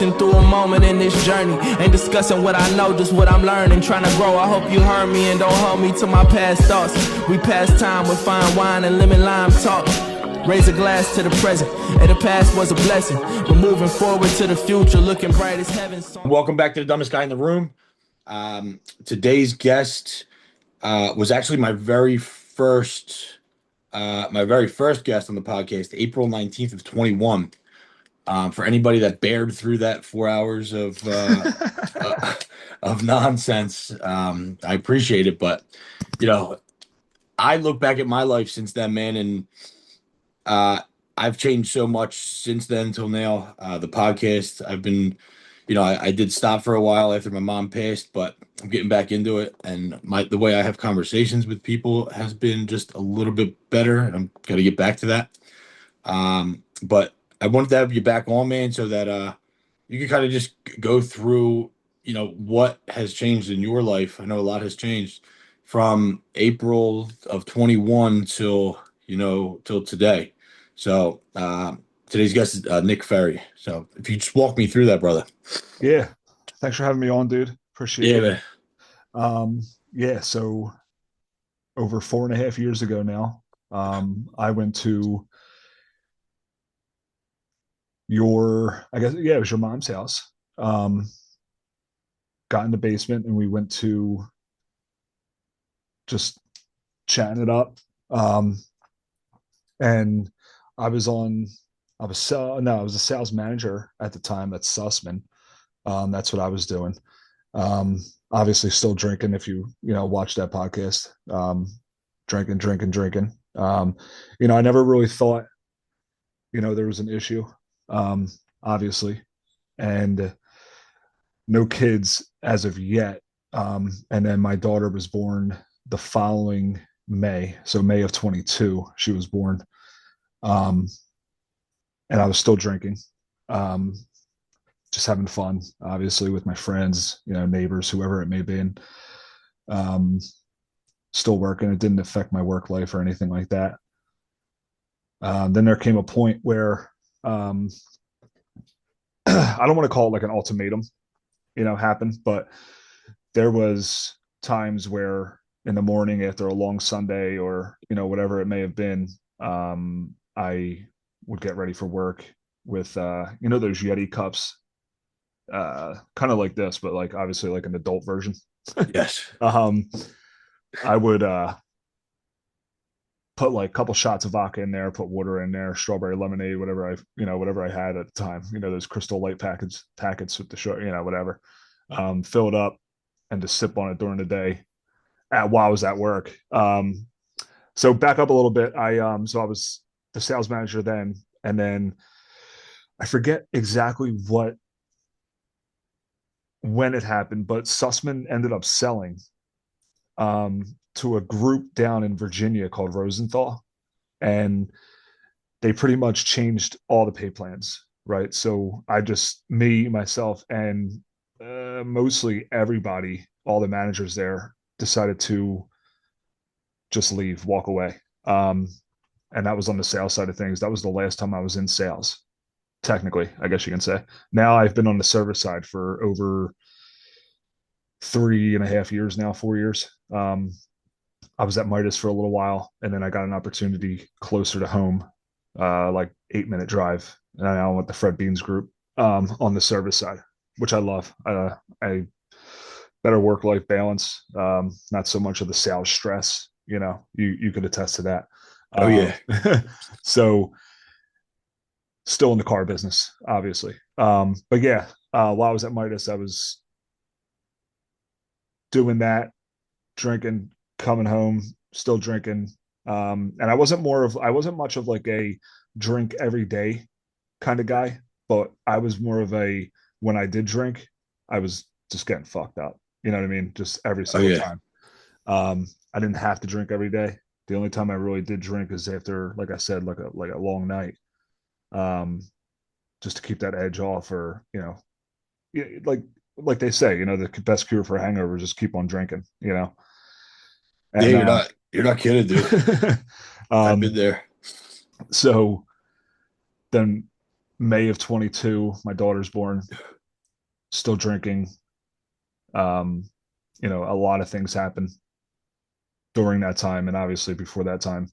Through a moment in this journey, ain't discussing what I know, just what I'm learning, trying to grow. I hope you heard me and don't hold me to my past thoughts. We pass time with fine wine and lemon lime talk. Raise a glass to the present, and the past was a blessing. We're moving forward to the future, looking bright as heaven. Welcome back to the dumbest guy in the room. Today's guest was actually my very first guest on the podcast, April 19th of 21. For anybody that bared through that 4 hours of nonsense, I appreciate it. But I look back at my life since then, man, and I've changed so much since then till now. The podcast, I've been, I did stop for a while after my mom passed, but I'm getting back into it, and the way I have conversations with people has been just a little bit better, and I'm gonna get back to that. But I wanted to have you back on, man, so that you can kind of just go through, what has changed in your life. I know a lot has changed from April of 21 till today. So today's guest is Nick Ferry. So if you just walk me through that, brother. Yeah. Thanks for having me on, dude. Appreciate it. Man. So over 4.5 years ago now, I went to it was your mom's house. Got in the basement and we went to just chatting it up. And I was a sales manager at the time at Sussman. That's what I was doing. Obviously still drinking if you watch that podcast. Drinking. I never really thought, there was an issue, obviously, and no kids as of yet. And then my daughter was born the following May. So May of 22, she was born. And I was still drinking, just having fun, obviously, with my friends, neighbors, whoever it may be. And still working. It didn't affect my work life or anything like that. Then there came a point where I don't want to call it like an ultimatum, happened, but there was times where in the morning after a long Sunday or, whatever it may have been, I would get ready for work with, those Yeti cups, kind of like this, but like obviously like an adult version. Yes. I would put like a couple shots of vodka in there, put water in there, strawberry lemonade, whatever I had at the time, those Crystal Light packets with the short, whatever, fill it up and just sip on it during the day while I was at work. So back up a little bit. So I was the sales manager then, and then I forget exactly when it happened, but Sussman ended up selling to a group down in Virginia called Rosenthal, and they pretty much changed all the pay plans, right? So me, myself, and mostly everybody, all the managers there, decided to just leave, walk away. And that was on the sales side of things. That was the last time I was in sales, technically, I guess you can say. Now I've been on the service side for over 3.5 years now, 4 years. I was at Midas for a little while, and then I got an opportunity closer to home, like 8-minute drive. And I now with the Fred Beans group on the service side, which I love. I better work-life balance, not so much of the sales stress. You could attest to that. Oh yeah. So still in the car business, obviously. But yeah, while I was at Midas, I was doing that, drinking, coming home, still drinking. And I wasn't much of like a drink every day kind of guy, but I was more of when I did drink, I was just getting fucked up. You know what I mean? Just every single time. I didn't have to drink every day. The only time I really did drink is after, like I said, like a long night, just to keep that edge off, or like they say, the best cure for a hangover is just keep on drinking. And, yeah, you're not kidding, dude. I've been there. So then May of 22, my daughter's born, still drinking. Um, a lot of things happen during that time and obviously before that time.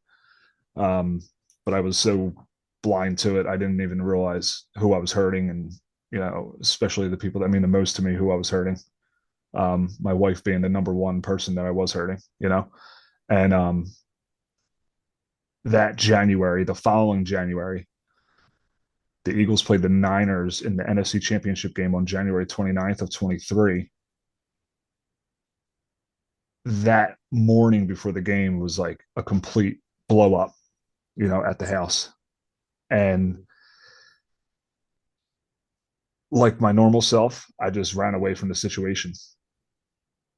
Um, but I was so blind to it, I didn't even realize who I was hurting, and especially the people that mean the most to me, who I was hurting. My wife being the number one person that I was hurting, and that January, the following January, the Eagles played the Niners in the NFC Championship game on January 29th of 23. That morning before the game was like a complete blow up, at the house. And like my normal self, I just ran away from the situation.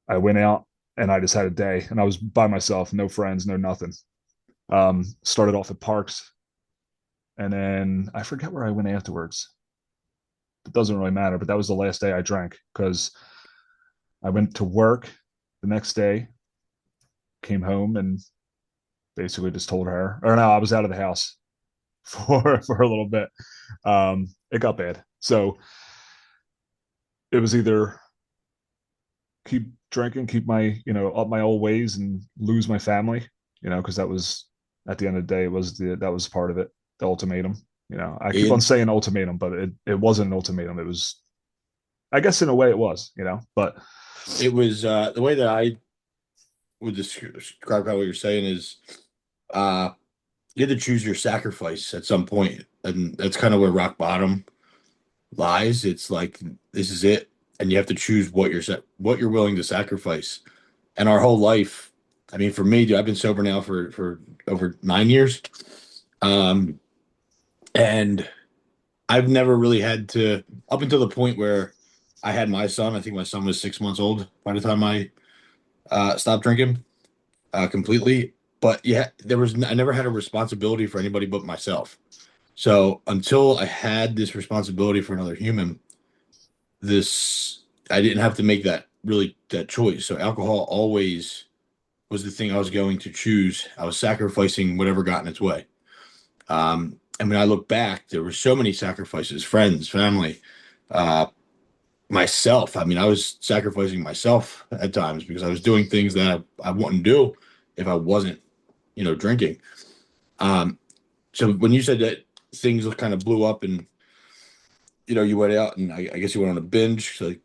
I went out and I just had a day, and I was by myself, no friends, no nothing. Started off at Parks, and then I forget where I went afterwards. It doesn't really matter, but that was the last day I drank, because I went to work the next day, came home, and basically just told her, or no, I was out of the house for a little bit. It got bad. So it was either keep drinking, keep my, up my old ways and lose my family, because that was, at the end of the day, that was part of it, the ultimatum. I keep on saying ultimatum, but it wasn't an ultimatum. It was, I guess in a way it was, but it was the way that I would describe how what you're saying is you had to choose your sacrifice at some point, and that's kind of where rock bottom lies. It's like, this is it, and you have to choose what you're willing to sacrifice. And our whole life, I mean, for me, dude, I've been sober now for over 9 years, and I've never really had to, up until the point where I had my son. I think my son was 6 months old by the time I stopped drinking completely. But yeah, I never had a responsibility for anybody but myself. So until I had this responsibility for another human, I didn't have to make that choice. So alcohol always was the thing I was going to choose. I was sacrificing whatever got in its way. And when I look back, there were so many sacrifices: friends, family, uh, myself. I mean, I was sacrificing myself at times because I was doing things that I wouldn't do if I wasn't, drinking. Um, so when you said that things kind of blew up and, you went out and I guess you went on a binge, like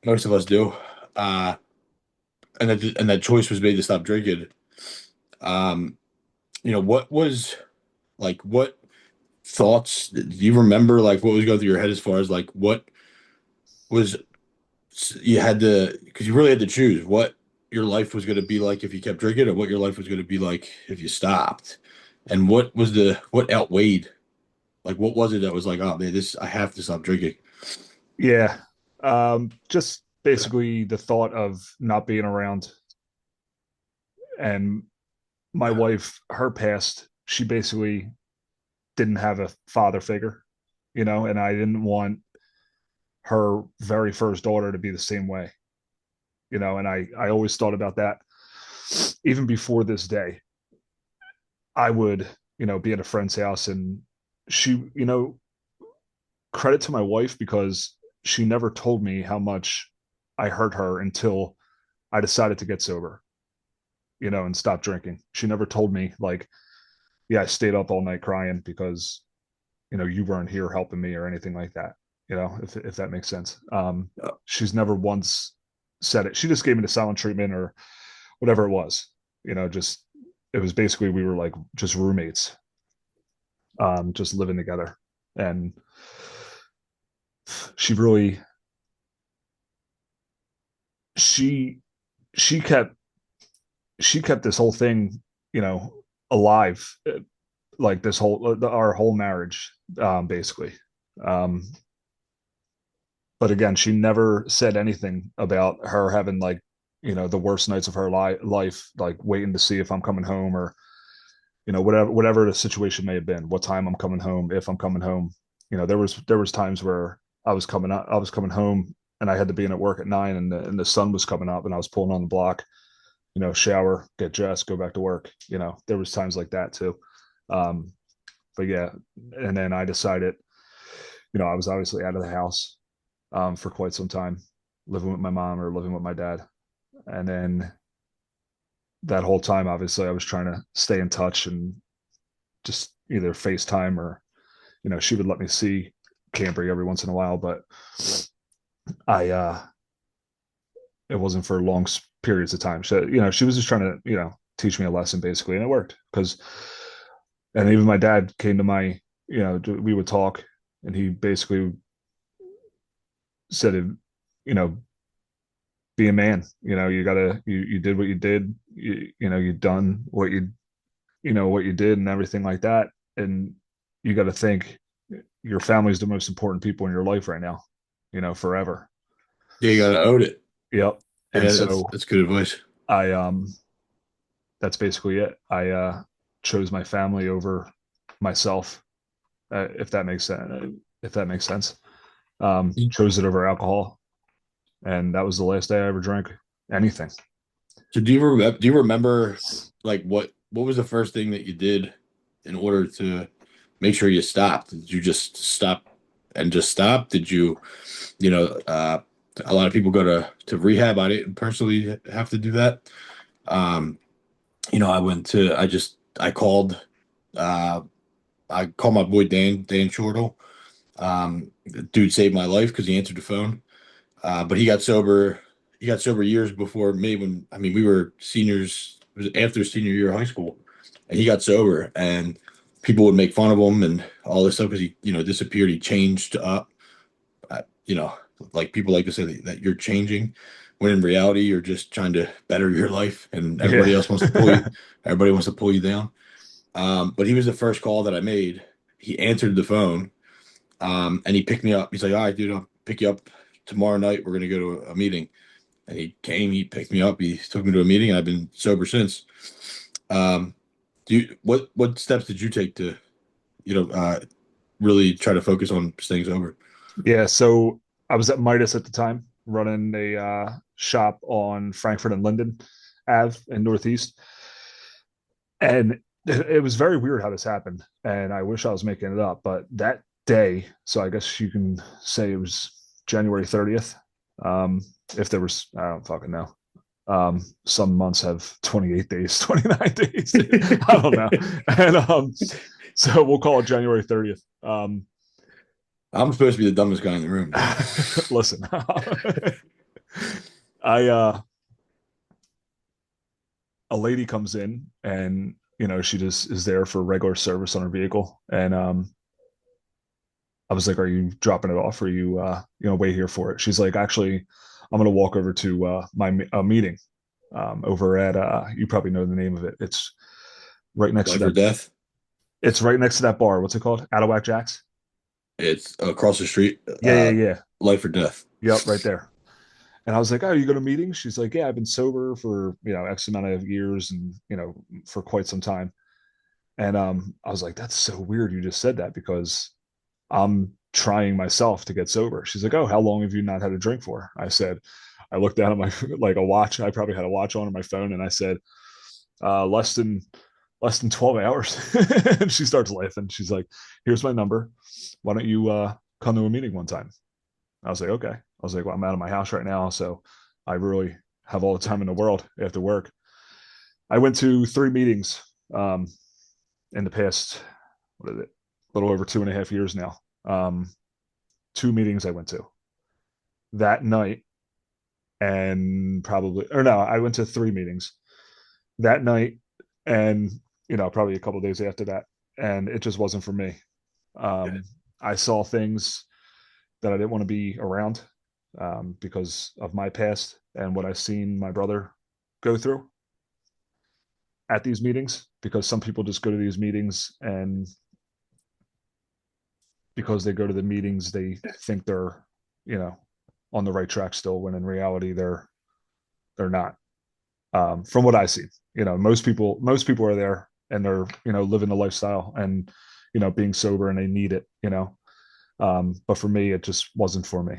most of us do, uh, and that choice was made to stop drinking. Um, what was like, what thoughts do you remember, like what was going through your head as far as like what was, you had to, because you really had to choose what your life was going to be like if you kept drinking, or what your life was going to be like if you stopped, and what outweighed, like what was it that was like, oh man, this, I have to stop drinking. yeah. Just basically the thought of not being around, and my wife, her past, she basically didn't have a father figure, and I didn't want her very first daughter to be the same way, and I always thought about that. Even before this day, I would, be at a friend's house, and she, credit to my wife, because she never told me how much I hurt her until I decided to get sober, and stop drinking. She never told me, like, yeah, I stayed up all night crying because, you weren't here helping me or anything like that, if that makes sense. She's never once said it. She just gave me the silent treatment or whatever it was, just, it was basically, we were like just roommates, just living together. And she really, she, she kept, this whole thing, alive, like this whole, our whole marriage, basically. Um, but again, she never said anything about her having, like, the worst nights of her life, like waiting to see if I'm coming home, or, whatever the situation may have been, what time I'm coming home, if I'm coming home. There was times where I was coming home, and I had to be in at work at 9, and the sun was coming up, and I was pulling on the block, shower, get dressed, go back to work. There was times like that too. But yeah, and then I decided, I was obviously out of the house for quite some time, living with my mom or living with my dad. And then that whole time, obviously, I was trying to stay in touch and just either FaceTime or, she would let me see Cambry every once in a while, but I it wasn't for long periods of time. So, she was just trying to, teach me a lesson basically, and it worked and even my dad came to my, we would talk, and he basically said, you know, be a man. You gotta, you did what you did. You done what you did and everything like that. And you got to think your family's the most important people in your life right now, forever. Yeah, you gotta own it. Yep. And Yeah, so that's good advice. I, that's basically it. I chose my family over myself, if that makes sense. If that makes sense. Chose it over alcohol, and that was the last day I ever drank anything. So do you remember like what was the first thing that you did in order to make sure you stopped? Did you just stop and just stop? Did you, you know, uh, a lot of people go to rehab. I didn't personally have to do that. Um, I called uh I called my boy Dan Shortle. The dude saved my life because he answered the phone. But he got sober. He got sober years before me. When I mean, we were seniors. It was after senior year of high school, and he got sober. And people would make fun of him and all this stuff because he, disappeared. He changed up. Like people like to say that you're changing, when in reality you're just trying to better your life, and everybody Yeah. else wants to pull you. Everybody wants to pull you down. But he was the first call that I made. He answered the phone, and he picked me up. He's like, "All right, dude, I'll pick you up tomorrow night. We're gonna go to a meeting." And he came, he picked me up, he took me to a meeting, and I've been sober since. Um, what steps did you take to, you know, uh, really try to focus on staying sober? Yeah. So I was at Midas at the time, running a shop on Frankfurt and Linden Ave in Northeast. And it was very weird how this happened. And I wish I was making it up, but that day, so I guess you can say it was January 30th. If there was, I don't fucking know. Some months have 28 days, 29 days. I don't know. And so we'll call it January 30th. I'm supposed to be the dumbest guy in the room. Listen, I a lady comes in, and she just is there for regular service on her vehicle, and I was like, "Are you dropping it off, or are you wait here for it?" She's like, "Actually, I'm gonna walk over to my meeting over at you probably know the name of it. It's right next to Life or that. death. It's right next to that bar. What's it called? Out of Whack Jacks. It's across the street. Yeah, yeah, yeah. Life or death. Yep, right there." And I was like, "Oh, you go to meetings?" She's like, "Yeah, I've been sober for X amount of years, and for quite some time." And I was like, "That's so weird. You just said that because I'm trying myself to get sober." She's like, "Oh, how long have you not had a drink for?" I said, I looked down at my like a watch. I probably had a watch on my phone, and I said, less than 12 hours." And she starts laughing. She's like, "Here's my number. Why don't you come to a meeting one time?" I was like, "Okay." I was like, "Well, I'm out of my house right now, so I really have all the time in the world after work." I went to 3 meetings um, in the past, what is it, a little over 2.5 years now. 2 meetings I went to that night, and probably, or no, I went to 3 meetings that night, and probably a couple of days after that, and it just wasn't for me. Um, I saw things that I didn't want to be around because of my past and what I've seen my brother go through at these meetings. Because some people just go to these meetings, and because they go to the meetings, they think they're, you know, on the right track still, when in reality they're not. From what I see, most people are there, and they're living the lifestyle, and being sober, and they need it. But for me, it just wasn't for me.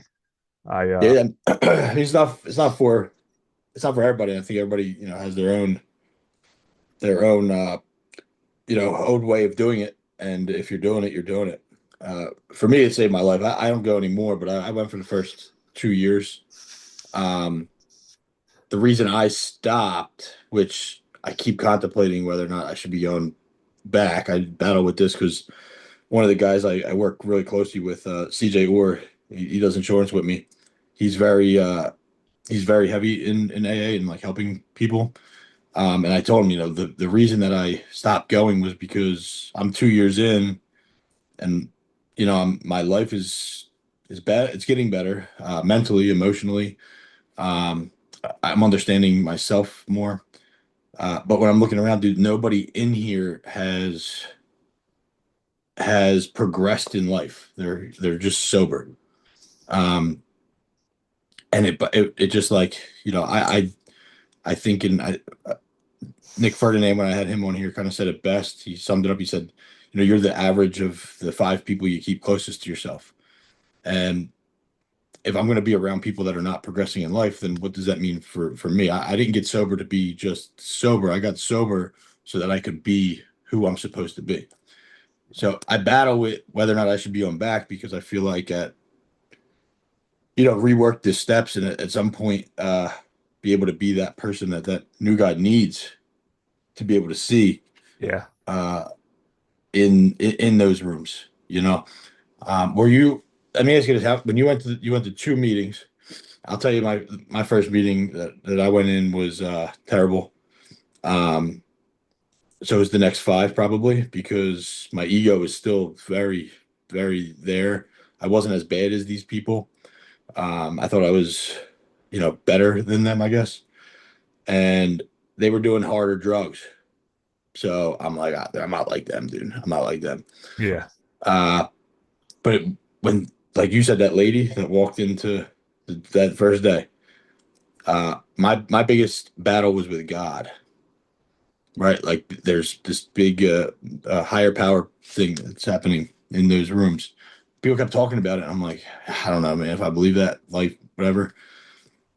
I Yeah, it's not for everybody. I think everybody, has their own own way of doing it. And if you're doing it, you're doing it. For me, it saved my life. I don't go anymore, but I went for the first 2 years. Um, the reason I stopped, which I keep contemplating whether or not I should be going back. I battle with this because one of the guys I work really closely with, CJ Orr, he does insurance with me. He's he's very heavy in AA and like helping people. And I told him, the reason that I stopped going was because I'm 2 years in, and my life is bad. It's getting better, mentally, emotionally. Um, I'm understanding myself more. But when I'm looking around, dude, nobody in here has progressed in life. They're just sober. Um, and it just like, I think Nick Ferdinand, when I had him on here, kind of said it best. He summed it up. He said, you're the average of the five people you keep closest to yourself. And if I'm going to be around people that are not progressing in life, then what does that mean for me? I didn't get sober to be just sober. I got sober so that I could be who I'm supposed to be. So I battle with whether or not I should be on back, because I feel like rework the steps and at some point, be able to be that person that new guy needs to be able to see, Yeah. uh, in those rooms. Were you? Let me ask you this: when you went to two meetings, I'll tell you my first meeting that I went in was terrible. Um, so is the next five, probably, because my ego is still very, very there. I wasn't as bad as these people. I thought I was, better than them, I guess. And they were doing harder drugs. So I'm like, I'm not like them, dude. I'm not like them. Yeah. Uh, but when, like you said, that lady that walked into that first day, my biggest battle was with God, right? Like there's this big higher power thing that's happening in those rooms. People kept talking about it. I'm like, I don't know, man, if I believe that, like, whatever.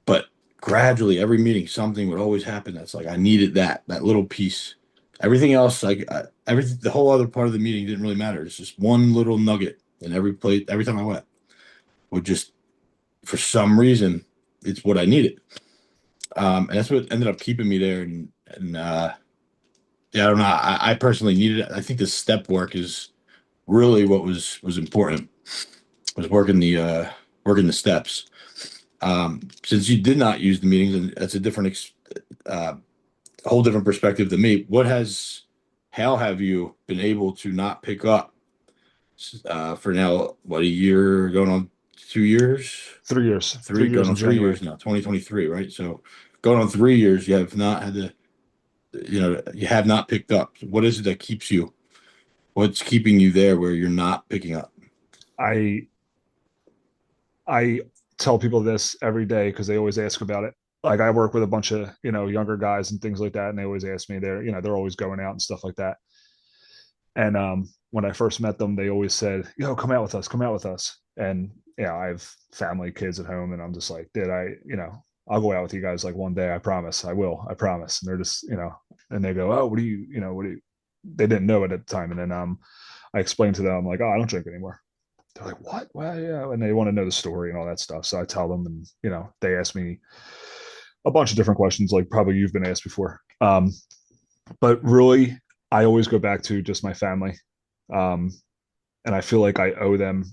But gradually, every meeting, something would always happen. That's like I needed that little piece. Everything else, like everything, the whole other part of the meeting didn't really matter. It's just one little nugget, and every time I went, would just for some reason, it's what I needed. And that's what ended up keeping me there. And yeah, I don't know. I personally needed it. I think the step work is really what was important. Was working the steps. Since you did not use the meetings, and that's a whole different perspective than me. How have you been able to not pick up for now? What, a year going on 2 years? 3 years. Three 3 years going in on 3 years January. now. 2023, right? So going on 3 years, you have not had to. You have not picked up. What is it that keeps you? What's keeping you there where you're not picking up? I I tell people this every day because they always ask about it. Like I work with a bunch of, younger guys and things like that, and they always ask me. They're always going out and stuff like that. And when I first met them, they always said, "Yo, come out with us, come out with us." And I have family, kids at home, and I'm just like, "Did I'll go out with you guys like one day. I promise. I will. I promise." And they're just, and they go, "Oh, what do you?" They didn't know it at the time, and then I explained to them, I'm like, "Oh, I don't drink anymore." They're like, "What?" Well, yeah, and they want to know the story and all that stuff. So I tell them, and they ask me a bunch of different questions, like probably you've been asked before. But really, I always go back to just my family, um, and I feel like I owe them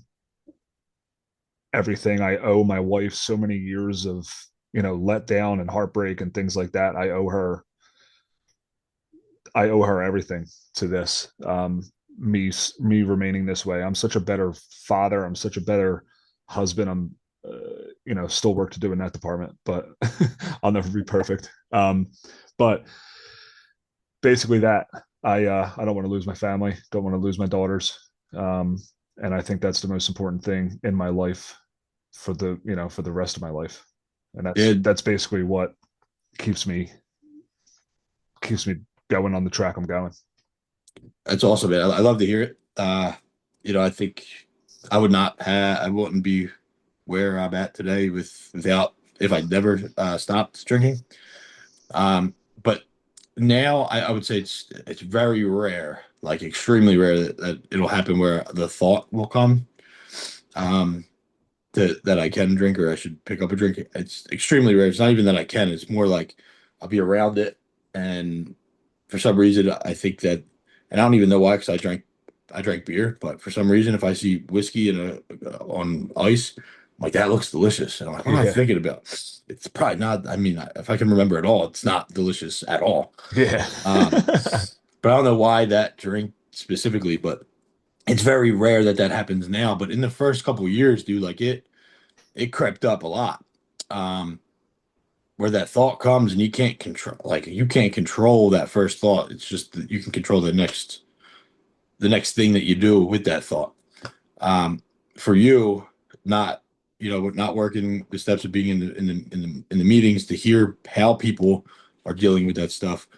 everything. I owe my wife so many years of let down and heartbreak and things like that. I owe her. I owe her everything to this. Me remaining this way. I'm such a better father. I'm such a better husband. I'm still work to do in that department, but I'll never be perfect. But basically that I don't want to lose my family, don't want to lose my daughters. And I think that's the most important thing in my life for the rest of my life. And Yeah, that's basically what keeps me going on the track I'm going. that's awesome, man. I love to hear it. I think I wouldn't be where I'm at today without if I never stopped drinking. But now I would say it's very rare, like extremely rare that it'll happen where the thought will come um that I can drink or I should pick up a drink. It's extremely rare. It's not even that I can, it's more like I'll be around it and for some reason I think that, and I don't even know why because I drank beer, but for some reason if I see whiskey in on ice, I'm like that looks delicious. And I'm like, what am I Yeah. thinking about? It's probably not. I mean, if I can remember it all, it's not delicious at all. Yeah. Um, but I don't know why that drink specifically, but it's very rare that that happens now. But in the first couple of years, dude, like it crept up a lot. Um, where that thought comes and you can't control that first thought. It's just that you can control the next thing that you do with that thought. Um, for you, not not working the steps of being in the meetings to hear how people are dealing with that stuff.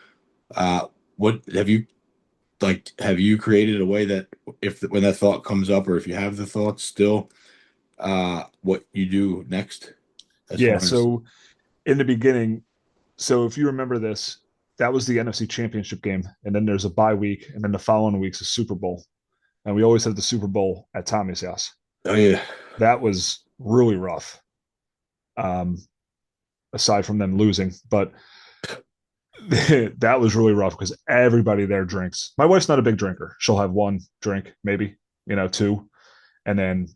What have you created a way that if when that thought comes up or if you have the thoughts still, what you do next as Yeah. far as So in the beginning, so if you remember this, that was the NFC Championship game, and then there's a bye week, and then the following week's a Super Bowl, and we always had the Super Bowl at Tommy's house. oh yeah. That was really rough. Um, Aside from them losing, but that was really rough because everybody there drinks. My wife's not a big drinker. She'll have one drink, maybe, two. And then,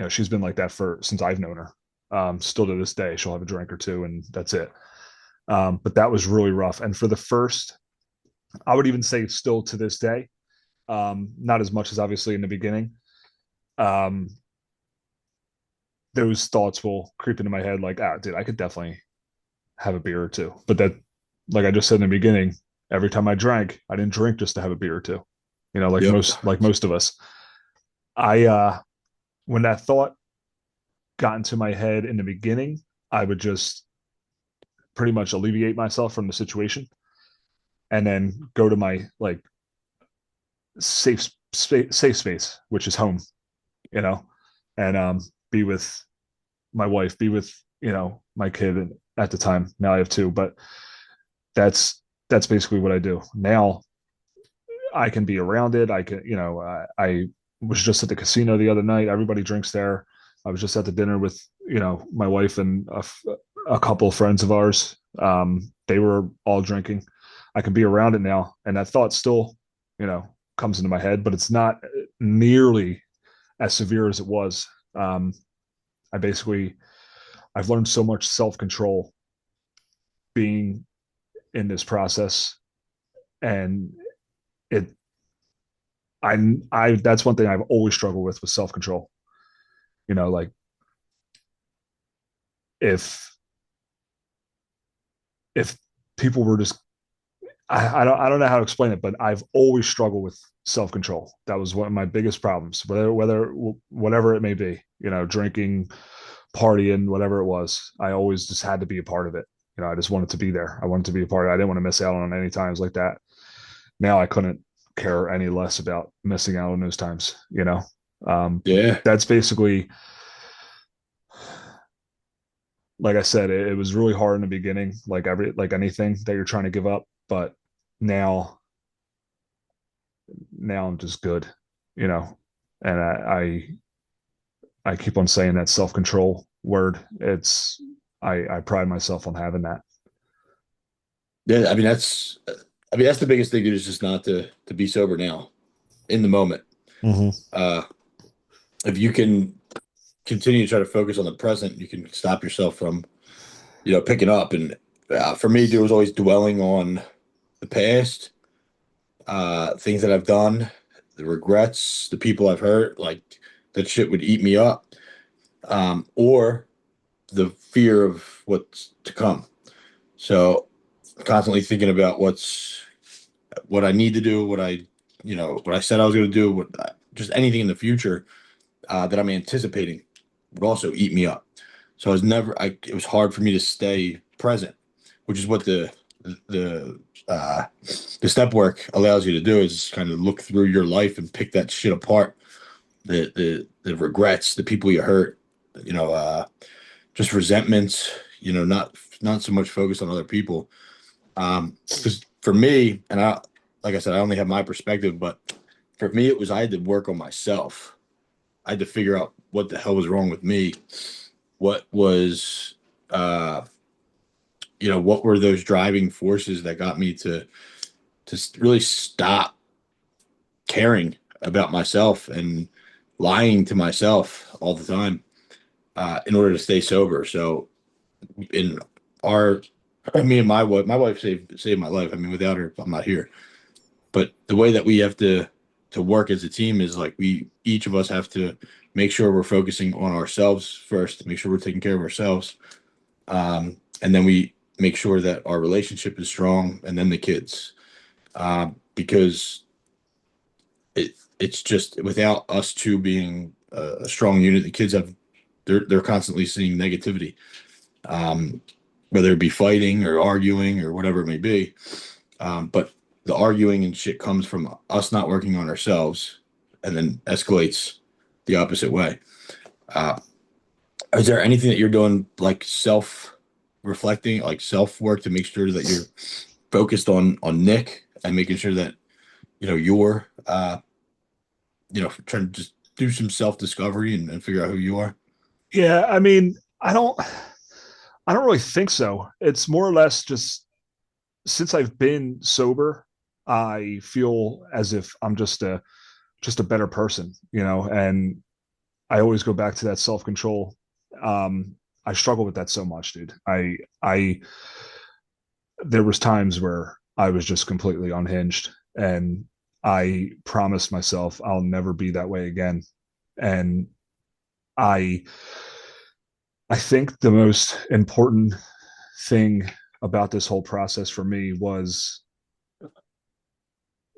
she's been like that since I've known her. Still to this day, she'll have a drink or two and that's it. But that was really rough. And for the first, I would even say still to this day, not as much as obviously in the beginning. Um, those thoughts will creep into my head like, dude, I could definitely have a beer or two. But that, like I just said in the beginning, every time I drank, I didn't drink just to have a beer or two. Like Yep. most of us. I When that thought got into my head in the beginning, I would just pretty much alleviate myself from the situation and then go to my like safe space, which is home, you know, and be with my wife, be with my kid at the time. Now I have two, but that's basically what I do now. I can be around it. I can, I was just at the casino the other night. Everybody drinks there. I was just at the dinner with, my wife and a couple of friends of ours. They were all drinking. I can be around it now. And that thought still, comes into my head, but it's not nearly as severe as it was. I basically, I've learned so much self-control being in this process, and it I that's one thing I've always struggled with self-control. Like if if people were just I don't know how to explain it, but I've always struggled with self-control. That was one of my biggest problems, whatever it may be, drinking, partying, whatever it was. I always just had to be a part of it. I just wanted to be there. I wanted to be a part of it. I didn't want to miss out on any times like that. Now I couldn't care any less about missing out on those times. Yeah. That's basically, like I said, it was really hard in the beginning, like anything that you're trying to give up. But now I'm just good, you know. And I keep on saying that self-control word. I pride myself on having that. Yeah, I mean that's the biggest thing, dude, is just not to be sober now in the moment. Mm-hmm. Uh if you can continue to try to focus on the present, you can stop yourself from, picking up. And for me, dude, it was always dwelling on the past, things that I've done, the regrets, the people I've hurt, like that shit would eat me up. Or the fear of what's to come. So constantly thinking about what I need to do, what I said I was going to do, just anything in the future that I'm anticipating would also eat me up. So it was hard for me to stay present, which is what the the step work allows you to do, is kind of look through your life and pick that shit apart, the regrets, the people you hurt, just resentments, not so much focused on other people. Because for me, and like I said, I only have my perspective, but for me, it was I had to work on myself. I had to figure out what the hell was wrong with me. What was, what were those driving forces that got me to really stop caring about myself and lying to myself all the time in order to stay sober. So in our me and my wife saved my life. I mean, without her, I'm not here. But the way that we have to work as a team is like we each of us have to make sure we're focusing on ourselves first, make sure we're taking care of ourselves, and then we make sure that our relationship is strong, and then the kids, because it's just without us two being a strong unit, the kids they're constantly seeing negativity, whether it be fighting or arguing or whatever it may be. But the arguing and shit comes from us not working on ourselves and then escalates the opposite way. Is there anything that you're doing like self-reflecting, like self-work to make sure that you're focused on Nick and making sure that, you're, trying to just do some self-discovery and figure out who you are? Yeah, I mean, I don't really think so. It's more or less just since I've been sober, I feel as if I'm just a better person, and I always go back to that self-control. I struggle with that so much, dude. I there was times where I was just completely unhinged, and I promised myself I'll never be that way again. And I I think the most important thing about this whole process for me was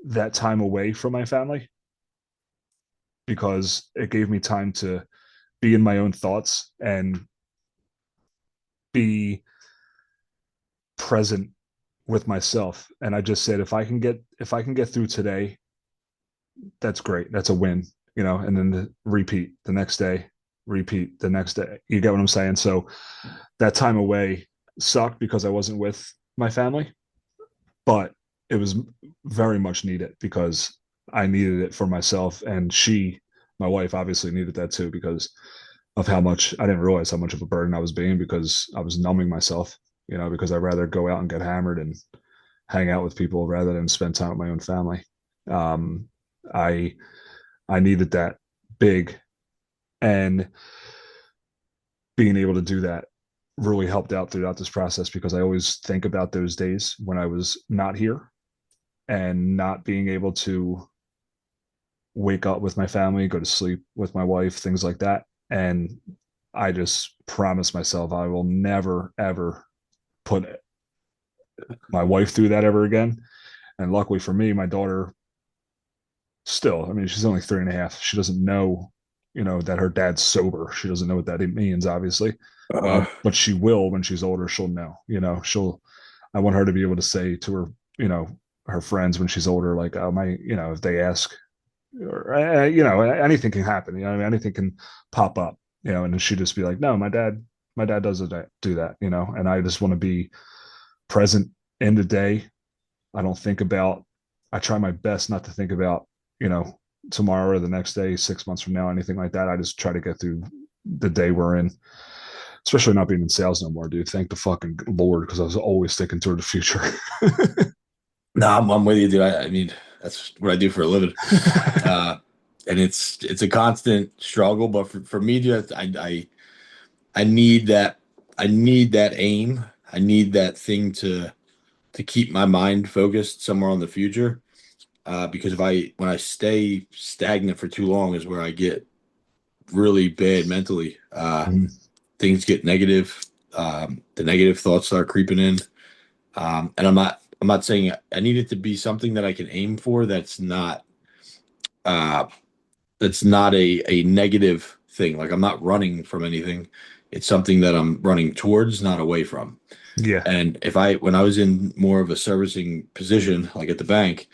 that time away from my family, because it gave me time to be in my own thoughts and be present with myself. And I just said, if I can get through today, that's great. That's a win, and then repeat the next day, repeat the next day. You get what I'm saying? So that time away sucked because I wasn't with my family, but it was very much needed because I needed it for myself. And my wife, obviously needed that too because of how much I didn't realize how much of a burden I was being because I was numbing myself, because I'd rather go out and get hammered and hang out with people rather than spend time with my own family. Um, I I needed that big, and being able to do that really helped out throughout this process because I always think about those days when I was not here and not being able to wake up with my family, go to sleep with my wife, things like that. And I just promised myself I will never, ever put my wife through that ever again. And luckily for me, my daughter still, I mean, she's only 3.5. She doesn't know, that her dad's sober. She doesn't know what that means, obviously. But she will when she's older. She'll know, I want her to be able to say to her, her friends when she's older, like, oh, if they ask, or, anything can happen, I mean, anything can pop up, and then she'd just be like, no, my dad doesn't do that, and I just want to be present in the day. I try my best not to think about, tomorrow or the next day, 6 months from now, anything like that. I just try to get through the day we're in, especially not being in sales no more, dude. Thank the fucking Lord, because I was always thinking toward the future. No, I'm with you, dude. I mean, that's what I do for a living. And it's a constant struggle, but for me, dude, I need that. I need that aim. I need that thing to keep my mind focused somewhere on the future. Because when I stay stagnant for too long is where I get really bad mentally. Mhm. Things get negative. The negative thoughts start creeping in. And I'm not saying I need it to be something that I can aim for. Uh, that's not a negative thing. Like I'm not running from anything. It's something that I'm running towards, not away from. Yeah. And when I was in more of a servicing position, like at the bank,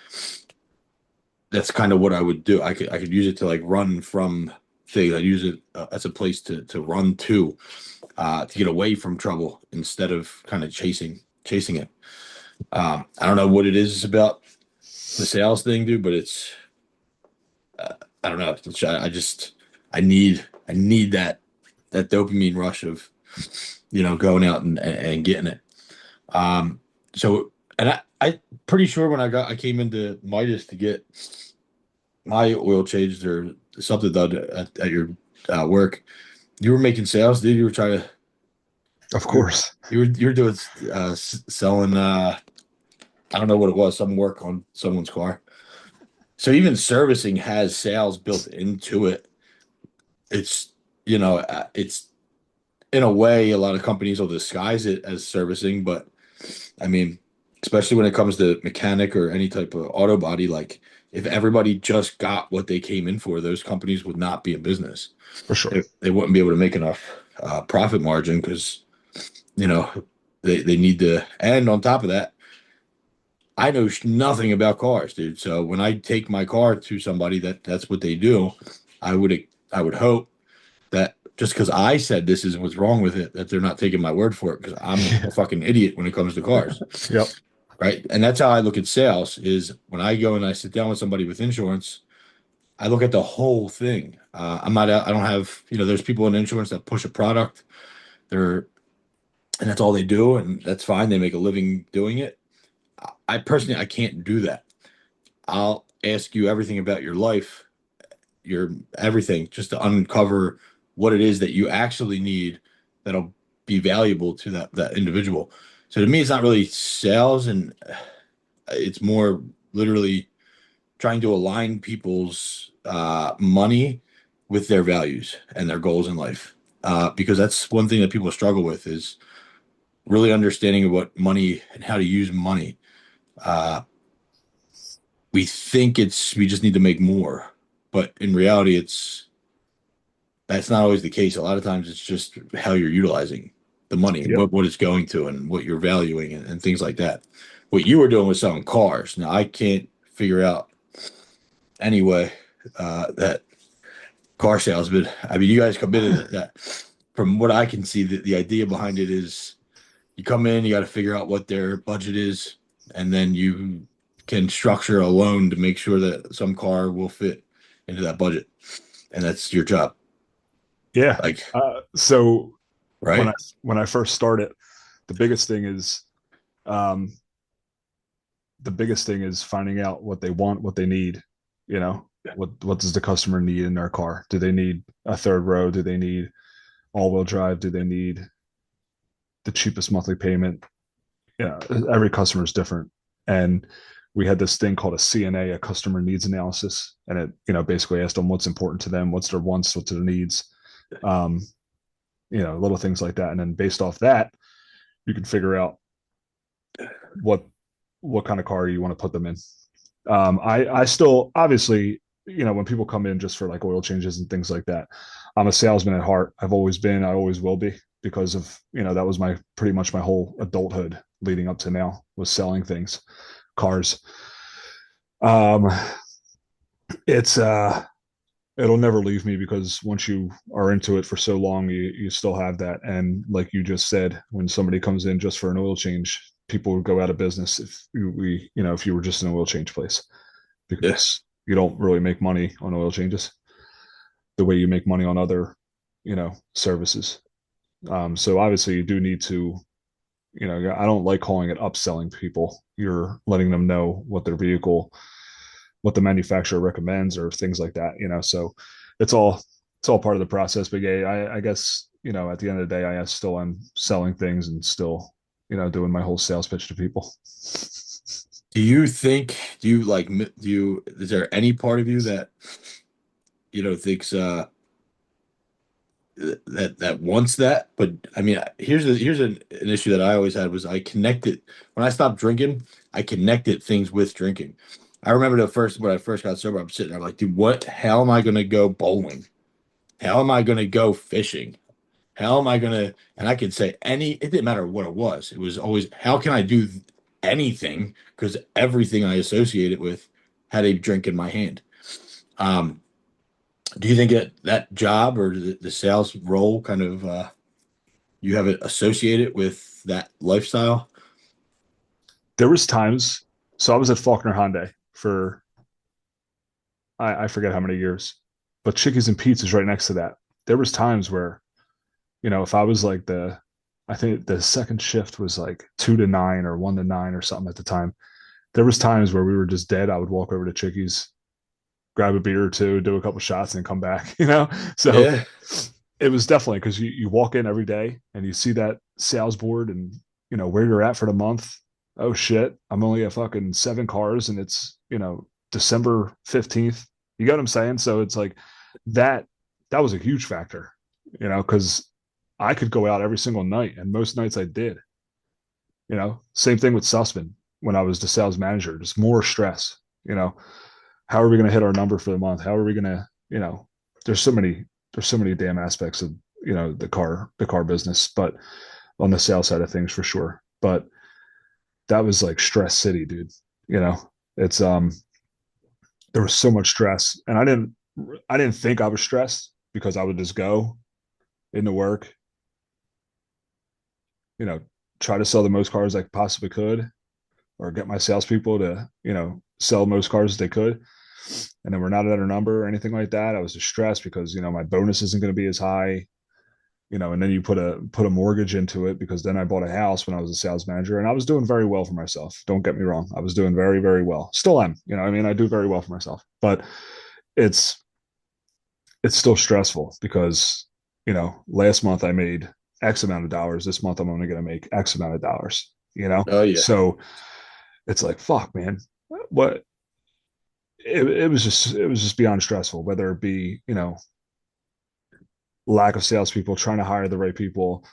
that's kind of what I would do. I could use it to like run from things. I'd use it as a place to run to get away from trouble instead of kind of chasing it. I don't know what it is about the sales thing, dude, but it's I don't know. I need that dopamine rush of going out and getting it. So and I pretty sure when I came into Midas to get my oil changed or something done at your work, you were making sales, dude. You were trying to Of course. you were doing selling I don't know what it was, some work on someone's car. So even servicing has sales built into it. It's it's in a way a lot of companies will disguise it as servicing, but I mean, especially when it comes to mechanic or any type of auto body, like if everybody just got what they came in for, those companies would not be in business. For sure. They wouldn't be able to make enough profit margin because you know they need to. And on top of that, I know nothing about cars, dude. So when I take my car to somebody that's what they do, I would I would hope that just because I said this is what's wrong with it, that they're not taking my word for it because I'm a fucking idiot when it comes to cars. Yep. Right. And that's how I look at sales is when I go and I sit down with somebody with insurance, I look at the whole thing. I don't have, there's people in insurance that push a product. They're, and that's all they do. And that's fine. They make a living doing it. I personally, I can't do that. I'll ask you everything about your life, your everything, just to uncover what it is that you actually need that'll be valuable to that individual. So to me, it's not really sales, and it's more literally trying to align people's money with their values and their goals in life. Because that's one thing that people struggle with is really understanding what money and how to use money. Uh, we think we just need to make more, but in reality, that's not always the case. A lot of times it's just how you're utilizing the money, Yep. what it's going to and what you're valuing and things like that. What you were doing was selling cars. Now I can't figure out anyway that car salesman. I mean, you guys committed that. From what I can see, the idea behind it is you come in, you got to figure out what their budget is, and then you can structure a loan to make sure that some car will fit into that budget, and that's your job. Yeah. Like, So when I right? when I first started, the biggest thing is um, the biggest thing is finding out what they want, what they need. You know, what does the customer need in their car? Do they need a third row? Do they need all-wheel drive? Do they need the cheapest monthly payment? Yeah, every customer is different, and we had this thing called a CNA, a customer needs analysis, and it basically asked them what's important to them, what's their wants, what's their needs, um, little things like that, and then based off that, you can figure out what kind of car you want to put them in. I still obviously, when people come in just for like oil changes and things like that, I'm a salesman at heart. I've always been, I always will be, because of, that was my pretty much my whole adulthood leading up to now was selling things, cars. Um, it's it'll never leave me because once you are into it for so long, you still have that. And like you just said, when somebody comes in just for an oil change, people would go out of business if you were just an oil change place, Yes. because you don't really make money on oil changes the way you make money on other, services. So obviously you do need to, I don't like calling it upselling people. You're letting them know what their vehicle, what the manufacturer recommends or things like that, so it's all part of the process. But yeah, I guess, at the end of the day, I still am selling things and still, doing my whole sales pitch to people. Is there any part of you that, thinks, that wants that? But I mean, here's an issue that I always had was I connected when I stopped drinking, I connected things with drinking. I remember when I first got sober, I'm sitting there like, dude, how am I gonna go bowling? How am I gonna go fishing? How am I gonna, and I could say it didn't matter what it was. It was always, how can I do anything? Because everything I associated with had a drink in my hand. Um, do you think that job or the sales role kind of you have it associated with that lifestyle? there was times. So I was at Faulkner Hyundai for I forget how many years, but Chickies and Pete's is right next to that. There was times where, if I was like I think the second shift was like 2 to 9 or 1 to 9 or something at the time. There was times where we were just dead. I would walk over to Chickies, grab a beer or two, do a couple shots, and come back. So Yeah. it was definitely because you walk in every day and you see that sales board and where you're at for the month. Oh shit, I'm only at fucking 7 cars and it's December 15th. You get what I'm saying? So it's like that was a huge factor, because I could go out every single night and most nights I did. Same thing with Sussman when I was the sales manager, just more stress. How are we going to hit our number for the month? How are we going to, there's so many damn aspects of, the car business, but on the sales side of things for sure. But that was like stress city, dude. It's, there was so much stress and I didn't think I was stressed because I would just go into work, try to sell the most cars I possibly could or get my salespeople to, sell most cars as they could. And then we're not at our number or anything like that. I was just stressed because, my bonus isn't going to be as high, and then you put a mortgage into it because then I bought a house when I was a sales manager and I was doing very well for myself. Don't get me wrong. I was doing very, very well. Still am, I do very well for myself, but it's still stressful because, last month I made X amount of dollars. This month I'm only going to make X amount of dollars, Oh yeah. So it's like, fuck, man, what it was just beyond stressful, whether it be, lack of salespeople, trying to hire the right people,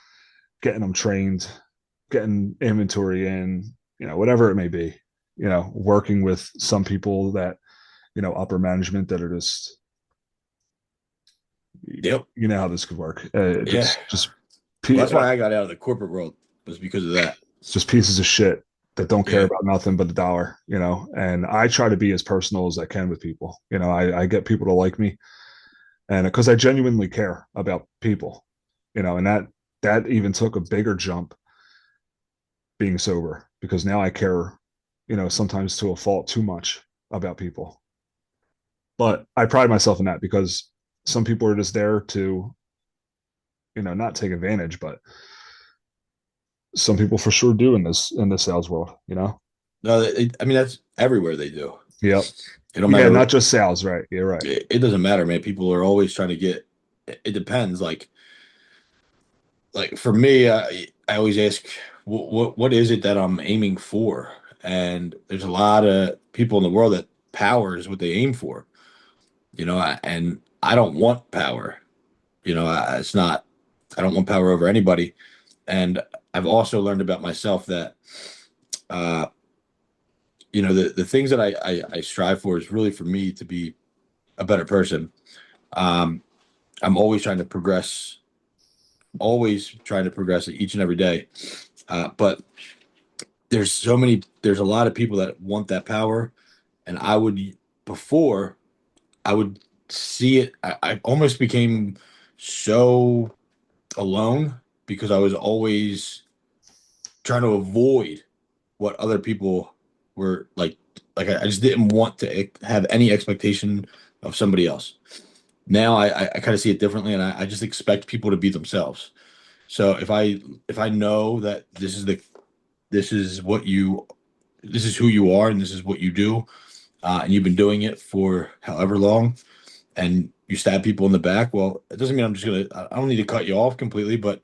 getting them trained, getting inventory in, whatever it may be, working with some people that, upper management that are just, Yep. you know how this could work. Yeah. Just Well, that's why I got out of the corporate world, was because of that. it's just pieces of shit that don't care Yeah. about nothing but the dollar, and I try to be as personal as I can with people. I get people to like me and because I genuinely care about people, and that even took a bigger jump being sober because now I care, sometimes to a fault too much about people. But I pride myself in that because some people are just there to, not take advantage, but some people for sure do in the sales world, No, I mean, that's everywhere they do. Yep. It don't Yeah, matter. not just sales, right? You're right. It doesn't matter, man. People are always trying to get. It depends. Like for me, I always ask, what is it that I'm aiming for? And there's a lot of people in the world that power is what they aim for. And I don't want power. It's not. I don't want power over anybody. And I've also learned about myself that, uh, the things that I strive for is really for me to be a better person. Um, I'm always trying to progress each and every day. But there's a lot of people that want that power. And before, I would see it. I almost became so alone because I was always trying to avoid what other people were like. I just didn't want to have any expectation of somebody else. Now I kind of see it differently, and I just expect people to be themselves. So if I know that this is this is who you are, and this is what you do, and you've been doing it for however long, and you stab people in the back, well, it doesn't mean I don't need to cut you off completely, but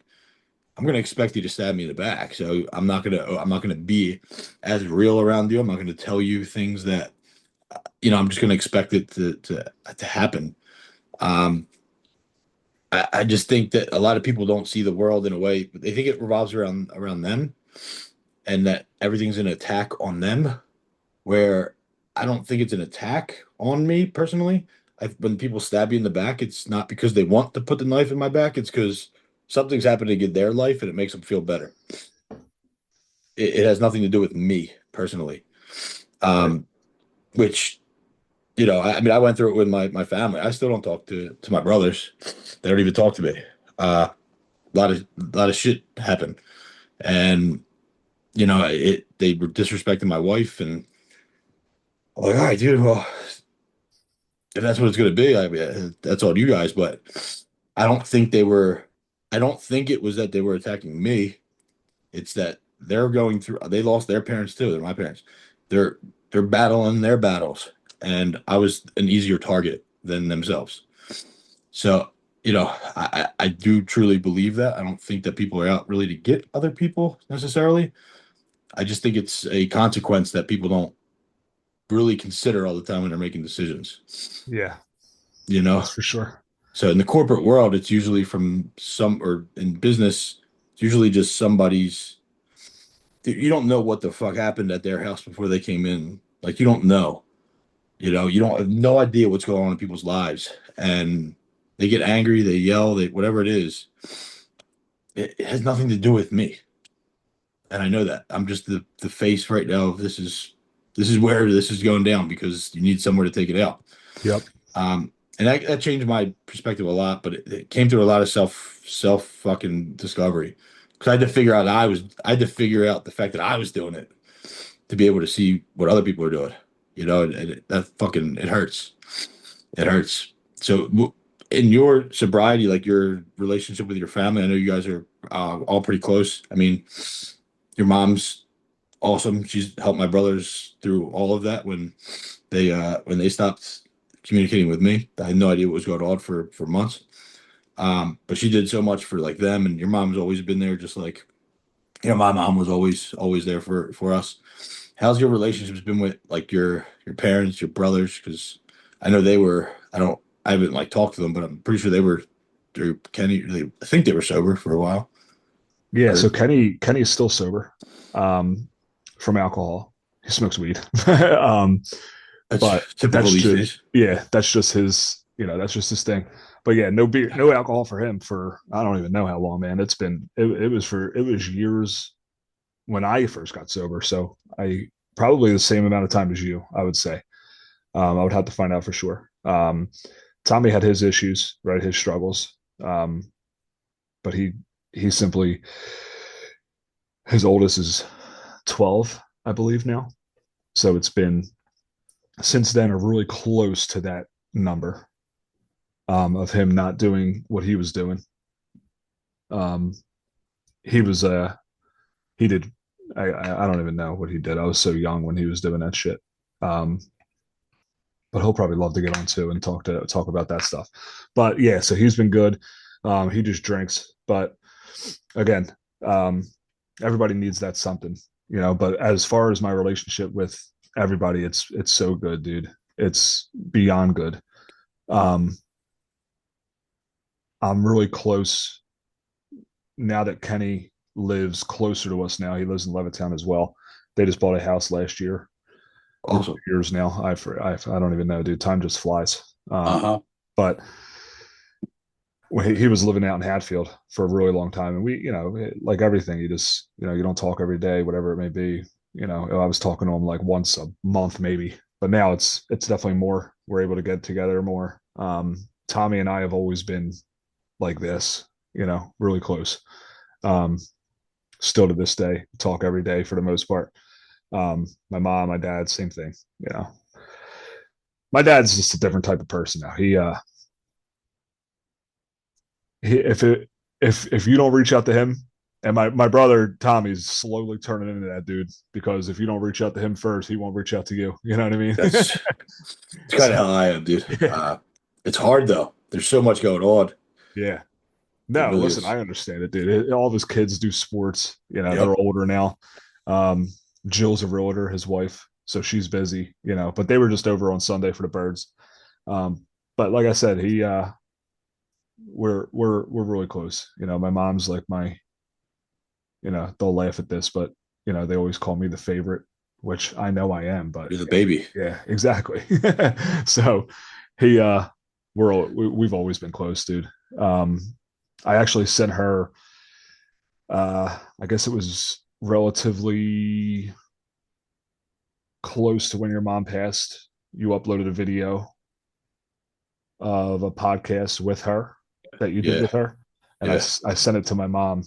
I'm gonna expect you to stab me in the back. So I'm not gonna be as real around you. I'm not gonna tell you things that I'm just gonna expect it to happen. Um, I just think that a lot of people don't see the world in a way. They think it revolves around them, and that everything's an attack on them. Where I don't think it's an attack on me personally. When people stab you in the back, it's not because they want to put the knife in my back. It's because something's happening in their life, and it makes them feel better. It has nothing to do with me personally. Um, which I mean, I went through it with my family. I still don't talk to my brothers. They don't even talk to me. A lot of shit happened, and they were disrespecting my wife, and I'm like, all right, dude, well, if that's what it's going to be, I mean, that's on you guys. But I don't think they were. I don't think it was that they were attacking me. It's that they're going through. They lost their parents too. They're my parents. They're they're battling their battles, and I was an easier target than themselves. So I do truly believe that. I don't think that people are out really to get other people necessarily. I just think it's a consequence that people don't really consider all the time when they're making decisions. Yeah, You know, that's for sure. so in the corporate world, it's usually from some, or in business, it's usually just somebody's. You don't know what the fuck happened at their house before they came in. Like you don't know. You don't have no idea what's going on in people's lives, and they get angry, they yell, they whatever it is. It has nothing to do with me, and I know that. I'm just the face right now. This is where this is going down because you need somewhere to take it out. Yep. And that changed my perspective a lot, but it came through a lot of self fucking discovery because I had to figure out the fact that I was doing it to be able to see what other people are doing. That fucking it hurts. It hurts. So in your sobriety, like your relationship with your family, I know you guys are all pretty close. I mean, your mom's awesome. She's helped my brothers through all of that when they stopped communicating with me. I had no idea what was going on for months. But she did so much for like them, and your mom's always been there, just like my mom was always there for us. How's your relationships been with like your parents, your brothers? Because I know they were. I haven't like talked to them, but I'm pretty sure they were through Kenny. I think they were sober for a while. Yeah. Or So Kenny is still sober, from alcohol. He smokes weed. um, that's but typical that's these just days. yeah, that's just his. That's just his thing. But yeah, no beer, no alcohol for him for I don't even know how long, man. It was years when I first got sober. So I probably the same amount of time as you, I would say. I would have to find out for sure. Tommy had his issues, right? His struggles. But he simply his oldest is 12, I believe now. So it's been since then are really close to that number, of him not doing what he was doing. Um, he was he did I don't even know what he did. I was so young when he was doing that shit. Um, but he'll probably love to get on too and talk about that stuff. But yeah, so he's been good. He just drinks, but again, um, everybody needs that something, But as far as my relationship with everybody, it's so good, dude. It's beyond good. Um, I'm really close now that Kenny lives closer to us now. He lives in Levittown as well. They just bought a house last year or Awesome. years now. I don't even know, dude. Time just flies. Uh-huh. But when he was living out in Hatfield for a really long time, and we, like everything, you just, you don't talk every day, whatever it may be. I was talking to him like once a month, maybe, but now it's definitely more. We're able to get together more. Tommy and I have always been like this, really close. Um, Still to this day, talk every day for the most part. My mom, my dad, same thing. My dad's just a different type of person now. If you don't reach out to him, and my brother Tommy's slowly turning into that dude because if you don't reach out to him first, he won't reach out to you. You know what I mean? That's it's kind of how I am, dude. It's hard though. There's so much going on. Yeah. It No, really listen, is. I understand it, dude. All of his kids do sports. Yep. They're older now. Um, Jill's a realtor, his wife, so she's busy. But they were just over on Sunday for the birds. But like I said, we're really close. My mom's like they'll laugh at this, but they always call me the favorite, which I know I am. But You're the baby. yeah, exactly. So he we've always been close, dude. Um, I actually sent her. I guess it was relatively close to when your mom passed. You uploaded a video of a podcast with her that you did Yeah. with her, and I Yeah. sent it to my mom,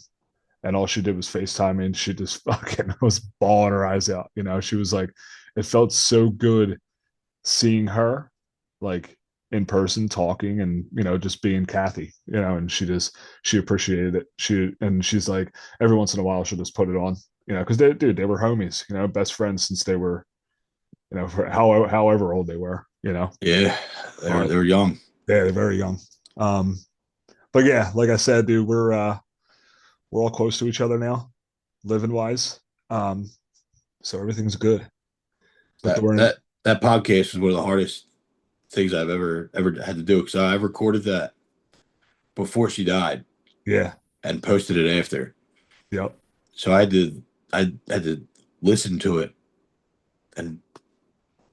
and all she did was FaceTime me, and she just fucking was bawling her eyes out. She was like, it felt so good seeing her like in person talking and just being Kathy, and she appreciated it. She's like, every once in a while she'll just put it on, because they were homies, best friends since they were, for however old they were, Yeah, but they were young. yeah, they're very young. Um, but yeah, like I said, dude, we're all close to each other now, living wise. Um, so everything's good. But That during that that podcast was one of the hardest things I've ever had to do because I recorded that before she died yeah, and posted it after. yep, So I had to listen to it and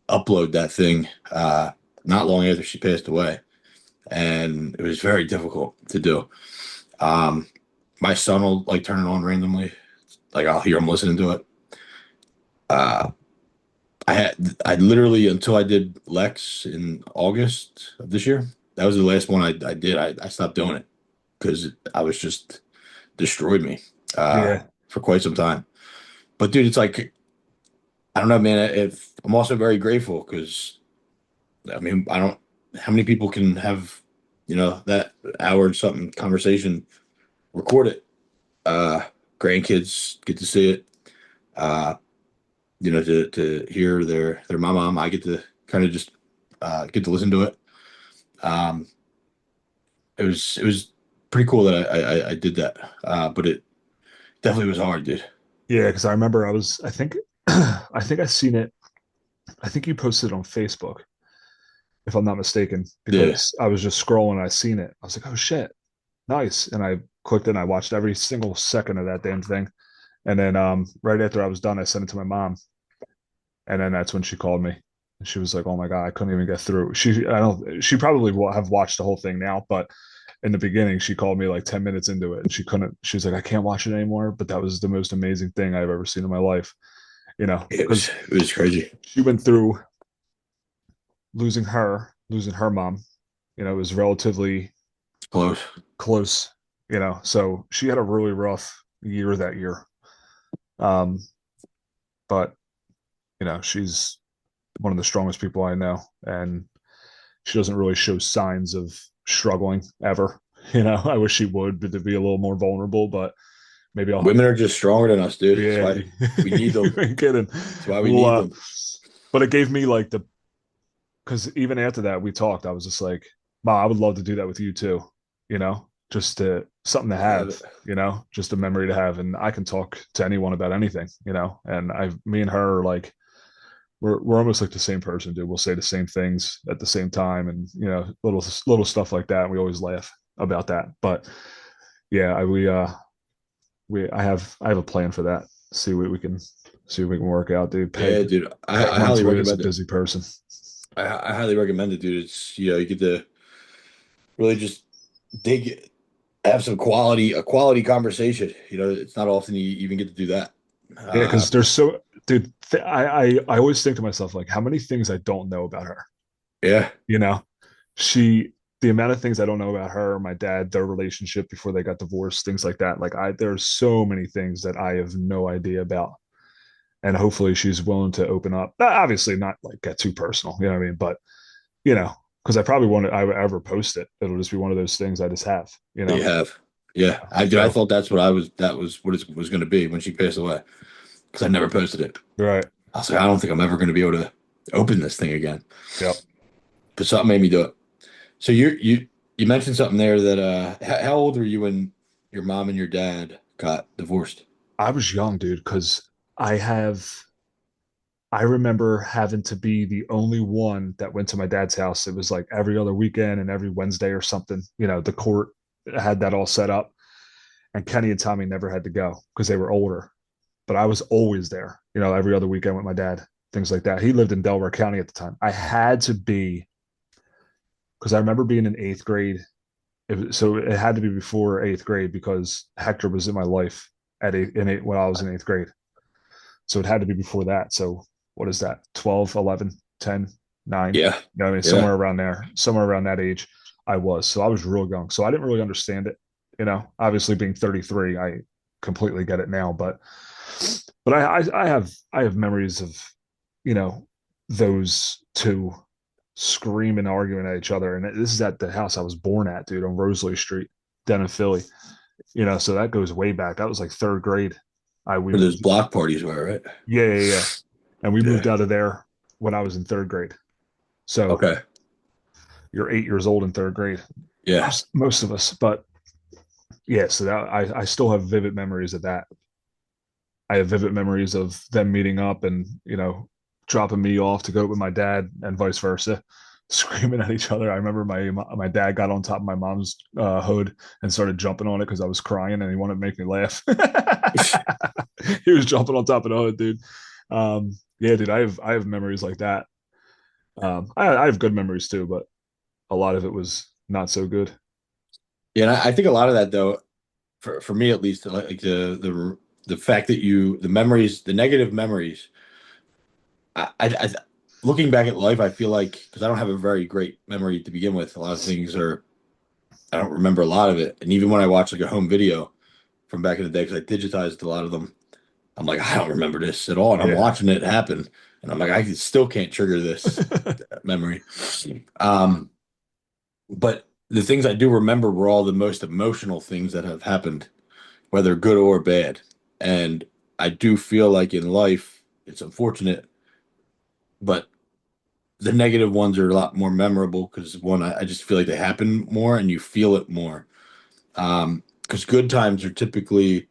upload that thing not long after she passed away, and it was very difficult to do. Um, my son will like turn it on randomly, like I'll hear him listening to it. Uh, I literally until I did Lex in August of this year. That was the last one I did. I stopped doing it because I was just destroyed me yeah, for quite some time. But dude, it's like I don't know, man. If I'm also very grateful because I mean I don't. How many people can have that hour and something conversation, record it? Uh, Grandkids get to see it. Uh, to hear their mom. I get to kind of just get to listen to it. Um, it was pretty cool that I did that. But it definitely was hard, dude. yeah. Because I remember I think, I think I seen it. I think you posted it on Facebook, if I'm not mistaken, Yeah. because I was just scrolling and I seen it. I was like, oh shit, nice. And I clicked it and I watched every single second of that damn thing. And then right after I was done, I sent it to my mom. And then that's when she called me. And she was like, oh my God, I couldn't even get through. She probably will have watched the whole thing now, but in the beginning, she called me like 10 minutes into it and she was like, I can't watch it anymore. But that was the most amazing thing I've ever seen in my life, It was because it was crazy. she went through losing her mom. It was relatively Close. close, so she had a really rough year that year. Um, but she's one of the strongest people I know, and she doesn't really show signs of struggling ever. I wish she would, but to be a little more vulnerable. But maybe I'll. Women are just stronger than us, dude. That's Yeah, why we need you them. ain't kidding. That's why we Well, need them. but it gave me like because even after that we talked, I was just like, "Ma, I would love to do that with you too." Just something to I have have. it. Just a memory to have, and I can talk to anyone about anything. And me and her are like we're almost like the same person, dude. We'll say the same things at the same time, and little stuff like that. And we always laugh about that. But yeah, I have a plan for that. See what we can work out, dude. Yeah, dude. Peg I one highly too is a recommend it. busy person. I highly recommend it, dude. It's you get to really just dig, have a quality conversation. It's not often you even get to do that. Yeah, Uh, because there's so, dude. I always think to myself like, how many things I don't know about her. yeah, You know, she the amount of things I don't know about her, my dad, their relationship before they got divorced, things like that. Like there's so many things that I have no idea about, and hopefully she's willing to open up. Obviously, not like get too personal, you know what I mean? But you know, because I probably won't I would ever post it. It'll just be one of those things I just have, that you have. Yeah, I So thought that's what I was. That was what it was going to be when she passed away because I never posted it. right, I was like, I don't think I'm ever going to be able to open this thing again. yep. But something made me do it. So you mentioned something there that how old were you when your mom and your dad got divorced? I was young, dude, because I have I remember having to be the only one that went to my dad's house. It was like every other weekend and every Wednesday or something. The court had that all set up, and Kenny and Tommy never had to go because they were older. But I was always there, every other weekend with my dad, things like that. He lived in Delaware County at the time. I had to be, because I remember being in eighth grade. So it had to be before eighth grade because Hector was in my life when I was in eighth grade. So it had to be before that. So what is that? 12, 11, 10, 9. Yeah, What I mean? yeah, Somewhere around there, somewhere around that age I was. So I was real young. So I didn't really understand it. Obviously being 33, I completely get it now, but I have memories of, you know, those two screaming, arguing at each other, and this is at the house I was born at, dude, on Rosalie Street, down in Philly. You know, so that goes way back. That was like third grade. I we Where those block parties were, right? Yeah, and we Yeah. moved out of there when I was in third grade. So Okay. you're 8 years old in third grade, Yeah. most of us. But yeah, so that I still have vivid memories of that. I have vivid memories of them meeting up and, you know, dropping me off to go with my dad and vice versa, screaming at each other. I remember my dad got on top of my mom's hood and started jumping on it because I was crying and he wanted to make me laugh. He was jumping on top of the hood, dude. Yeah, dude, I have memories like that. I have good memories too, but a lot of it was not so good. Yeah, and I think a lot of that though, for me at least, like the fact that the memories, the negative memories, I looking back at life, I feel like because I don't have a very great memory to begin with, a lot of things are I don't remember a lot of it, and even when I watch like a home video from back in the day, because I digitized a lot of them, I'm like I don't remember this at all, and I'm Yeah. watching it happen, and I'm like I still can't trigger this memory. Um, but the things I do remember were all the most emotional things that have happened, whether good or bad. And I do feel like in life, it's unfortunate, but the negative ones are a lot more memorable because one, I just feel like they happen more and you feel it more. Because good times are typically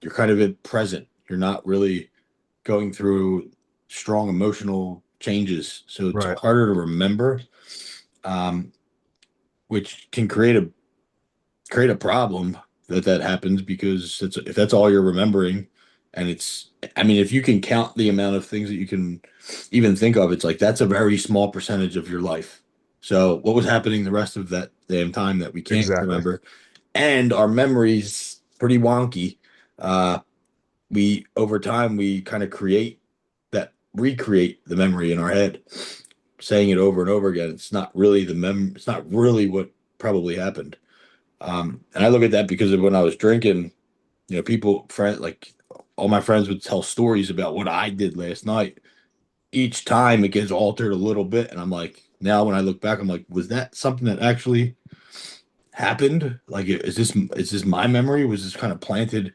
you're kind of in present. You're not really going through strong emotional changes, so it's Right. harder to remember, um, which can create a problem that happens because if that's all you're remembering and it's I mean if you can count the amount of things that you can even think of, it's like that's a very small percentage of your life. So what was happening the rest of that damn time that we can't Exactly. remember, and our memories pretty wonky. We over time we kind of recreate the memory in our head, saying it over and over again. It's not really it's not really what probably happened. And I look at that because of when I was drinking, like all my friends would tell stories about what I did last night. Each time it gets altered a little bit. And I'm like, now when I look back, I'm like, was that something that actually happened? Like, is this my memory? Was this kind of planted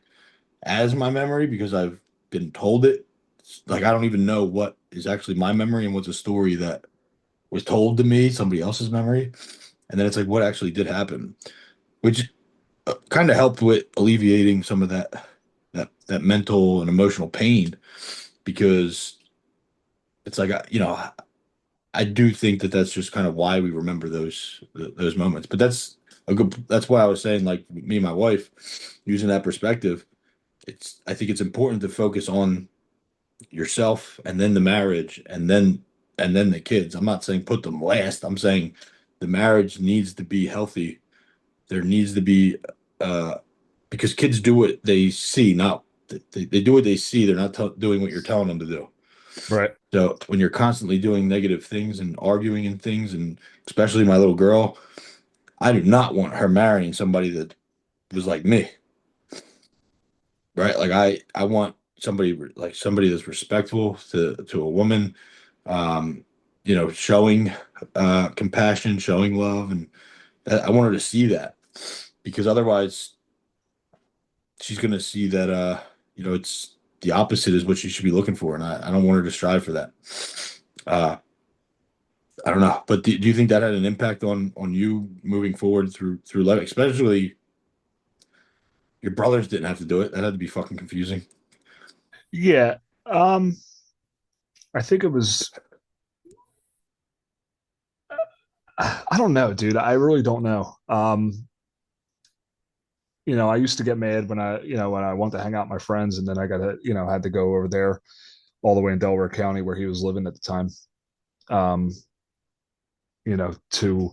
as my memory because I've been told it? Like, I don't even know what is actually my memory and what's a story that was told to me, somebody else's memory. And then it's like, what actually did happen? Which kind of helped with alleviating some of that mental and emotional pain because it's like I do think that that's just kind of why we remember those moments. But that's why I was saying like me and my wife using that perspective. I think it's important to focus on yourself and then the marriage and then the kids. I'm not saying put them last. I'm saying the marriage needs to be healthy. There needs to be uh because kids do what they see, not they do what they see. They're not doing what you're telling them to do. Right. So when you're constantly doing negative things and arguing and things, and especially my little girl, I do not want her marrying somebody that was like me, right? Like I want somebody that's respectful to a woman, um, showing compassion, showing love, and I want her to see that because otherwise she's gonna see that it's the opposite is what she should be looking for, and I don't want her to strive for that. Uh, I don't know, but do you think that had an impact on you moving forward through life, especially your brothers didn't have to do it? That had to be fucking confusing. Yeah. I think it was I don't know, dude. I really don't know. I used to get mad when I want to hang out with my friends, and then I got to, had to go over there all the way in Delaware County where he was living at the time. Um, to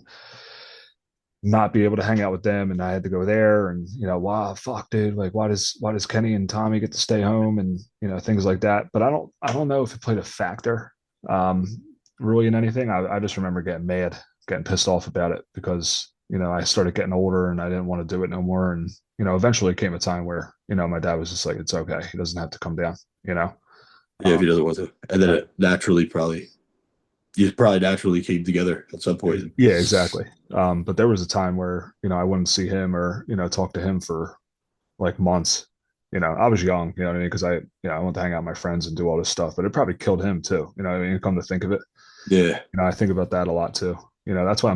not be able to hang out with them, and I had to go there, and wow, fuck, dude, like why does Kenny and Tommy get to stay home, and things like that. But I don't know if it played a factor, um, really in anything. I just remember getting mad, getting pissed off about it because I started getting older and I didn't want to do it no more. And, eventually it came a time where, my dad was just like, it's okay. He doesn't have to come down, you know? Yeah, if he Um, doesn't want to. And then it naturally probably you probably naturally came together at some point. yeah, exactly. But there was a time where, I wouldn't see him or, talk to him for like months. I was young, you know what I mean? Because I wanted to hang out with my friends and do all this stuff, but it probably killed him too. You know what I mean? Come to think of it, Yeah. I think about that a lot too. That's why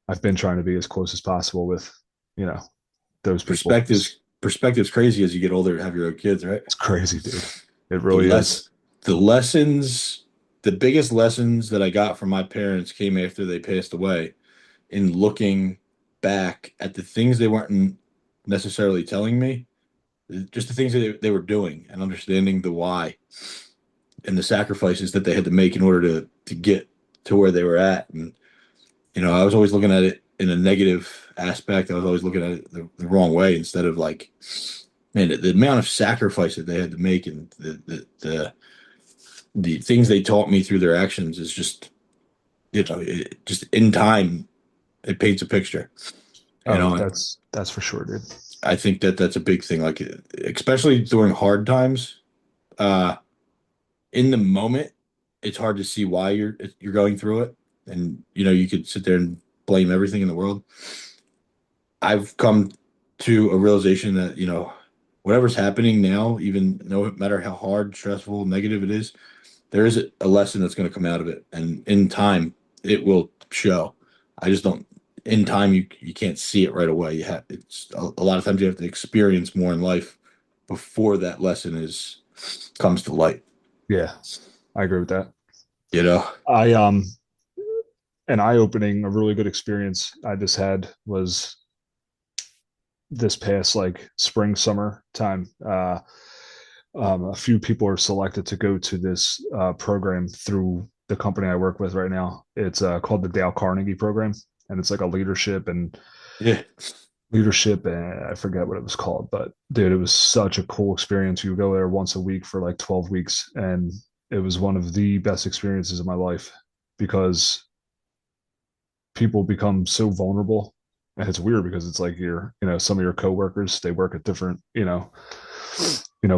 I've been trying to be as close as possible with, you know, those people. Perspective's crazy as you get older and have your own kids, right? It's crazy, dude. It The really is. less the lessons, the biggest lessons that I got from my parents came after they passed away in looking back at the things they weren't necessarily telling me, just the things that they were doing and understanding the why and the sacrifices that they had to make in order to get to where they were at. And I was always looking at it in a negative aspect. I was always looking at it the wrong way instead of like, man, the amount of sacrifice that they had to make and the things they taught me through their actions is just, just in time, it paints a picture. Oh, that's for sure, dude. I think that that's a big thing, like especially during hard times. Uh, in the moment, it's hard to see why you're going through it, and you could sit there and blame everything in the world. I've come to a realization that whatever's happening now, even no matter how hard, stressful, negative it is, there is a lesson that's going to come out of it, and in time, it will show. I just don't. In time, you can't see it right away. It's a lot of times you have to experience more in life before that lesson comes to light. Yeah, I agree with that. You know. I an eye-opening, a really good experience I just had was this past like spring summer time. A few people are selected to go to this program through the company I work with right now. It's called the Dale Carnegie program, and it's like a Yeah. leadership, and I forget what it was called, but dude, it was such a cool experience. You go there once a week for like 12 weeks, and it was one of the best experiences of my life because people become so vulnerable. And it's weird because it's like some of your coworkers, they work at different,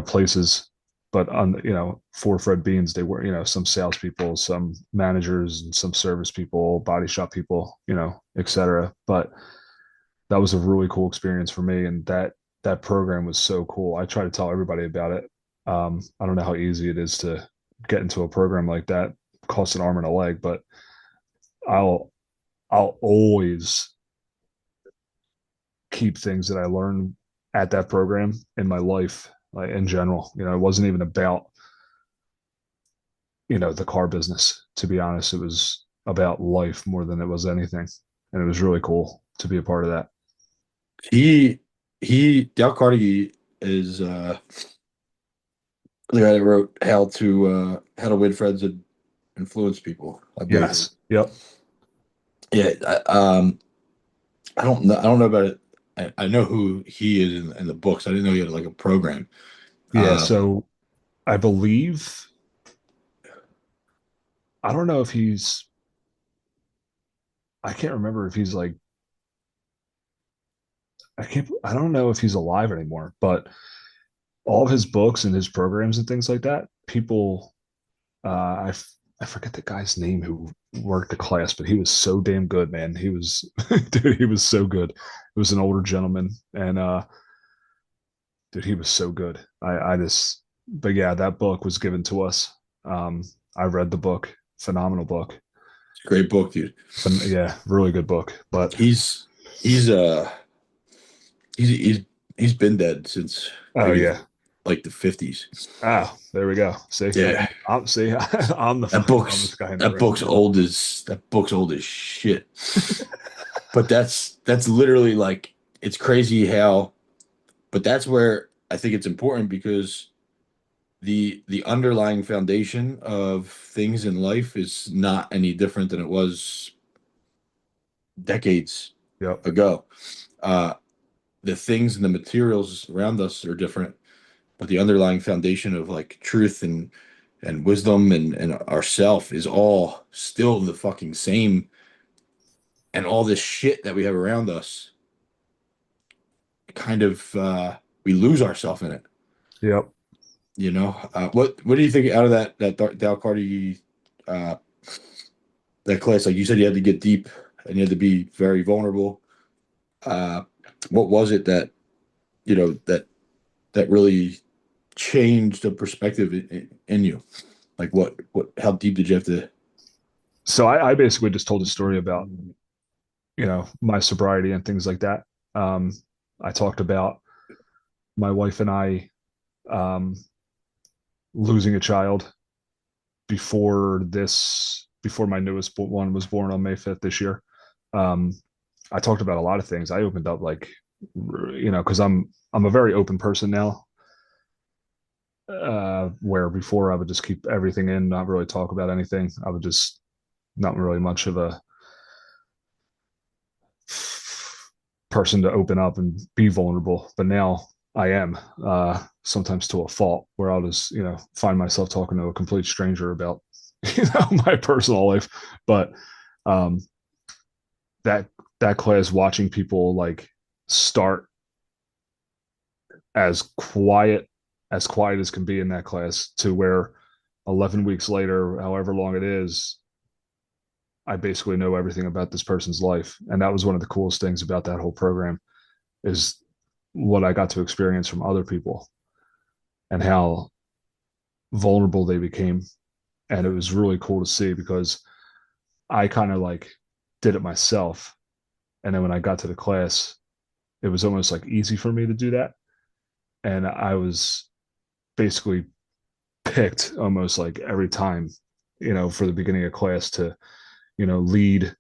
places, but on, for Fred Beans, they were, some salespeople, some managers, and some service people, body shop people, etc. But that was a really cool experience for me, and that program was so cool. I try to tell everybody about it. I don't know how easy it is to get into a program like that. It costs an arm and a leg, but I'll I'll always keep things that I learned at that program in my life, like in general. It wasn't even about the car business. To be honest, it was about life more than it was anything, and it was really cool to be a part of that. Dale Carnegie is the guy that wrote How to Win Friends and Influence People, I believe. Yes. Yep. Yeah. I don't know about it. I know who he is in the books. I didn't know he had like a program. Yeah. So I believe I don't know if he's I can't remember if he's like I don't know if he's alive anymore, but all of his books and his programs and things like that, people I forget the guy's name who worked the class, but he was so damn good, man. He was dude, he was so good. It was an older gentleman, and dude, he was so good. I just but yeah, that book was given to us. Um I read the book, phenomenal book. It's a great book, dude. Yeah, really good book. But He's he's uh he's he's he's been dead since oh maybe yeah. like the 50s. Oh, there we go. See, Yeah. I'm see, I'm the That fucking book's dumbest guy in the that room. book's old as shit. But that's literally like it's crazy how but that's where I think it's important because the underlying foundation of things in life is not any different than it was decades Yep. ago. Uh, the things and the materials around us are different, but the underlying foundation of like truth and wisdom and ourself is all still the fucking same. and all this shit that we have around us, kind of we lose ourselves in it. Yep. You know, what do you think out of that Dow Carnegie that class? Like you said, you had to get deep and you had to be very vulnerable. Uh, what was it that that really changed the perspective in you? Like how deep did you have to? So I basically just told a story about, my sobriety and things like that. Um, I talked about my wife and I um, losing a child before my newest one was born on May 5th this year. Um, I talked about a lot of things. I opened up like, because I'm a very open person now. Where before I would just keep everything in, not really talk about anything. I would just not really much of a person to open up and be vulnerable. But now I am, sometimes to a fault, where I'll just, find myself talking to a complete stranger about, my personal life. But um, that that class, watching people like start as quiet as can be in that class, to where 11 weeks later, however long it is, I basically know everything about this person's life. And that was one of the coolest things about that whole program, is what I got to experience from other people and how vulnerable they became. And it was really cool to see, because I kind of like did it myself. And then when I got to the class, it was almost like easy for me to do that. And I was basically picked almost like every time, for the beginning of class to, lead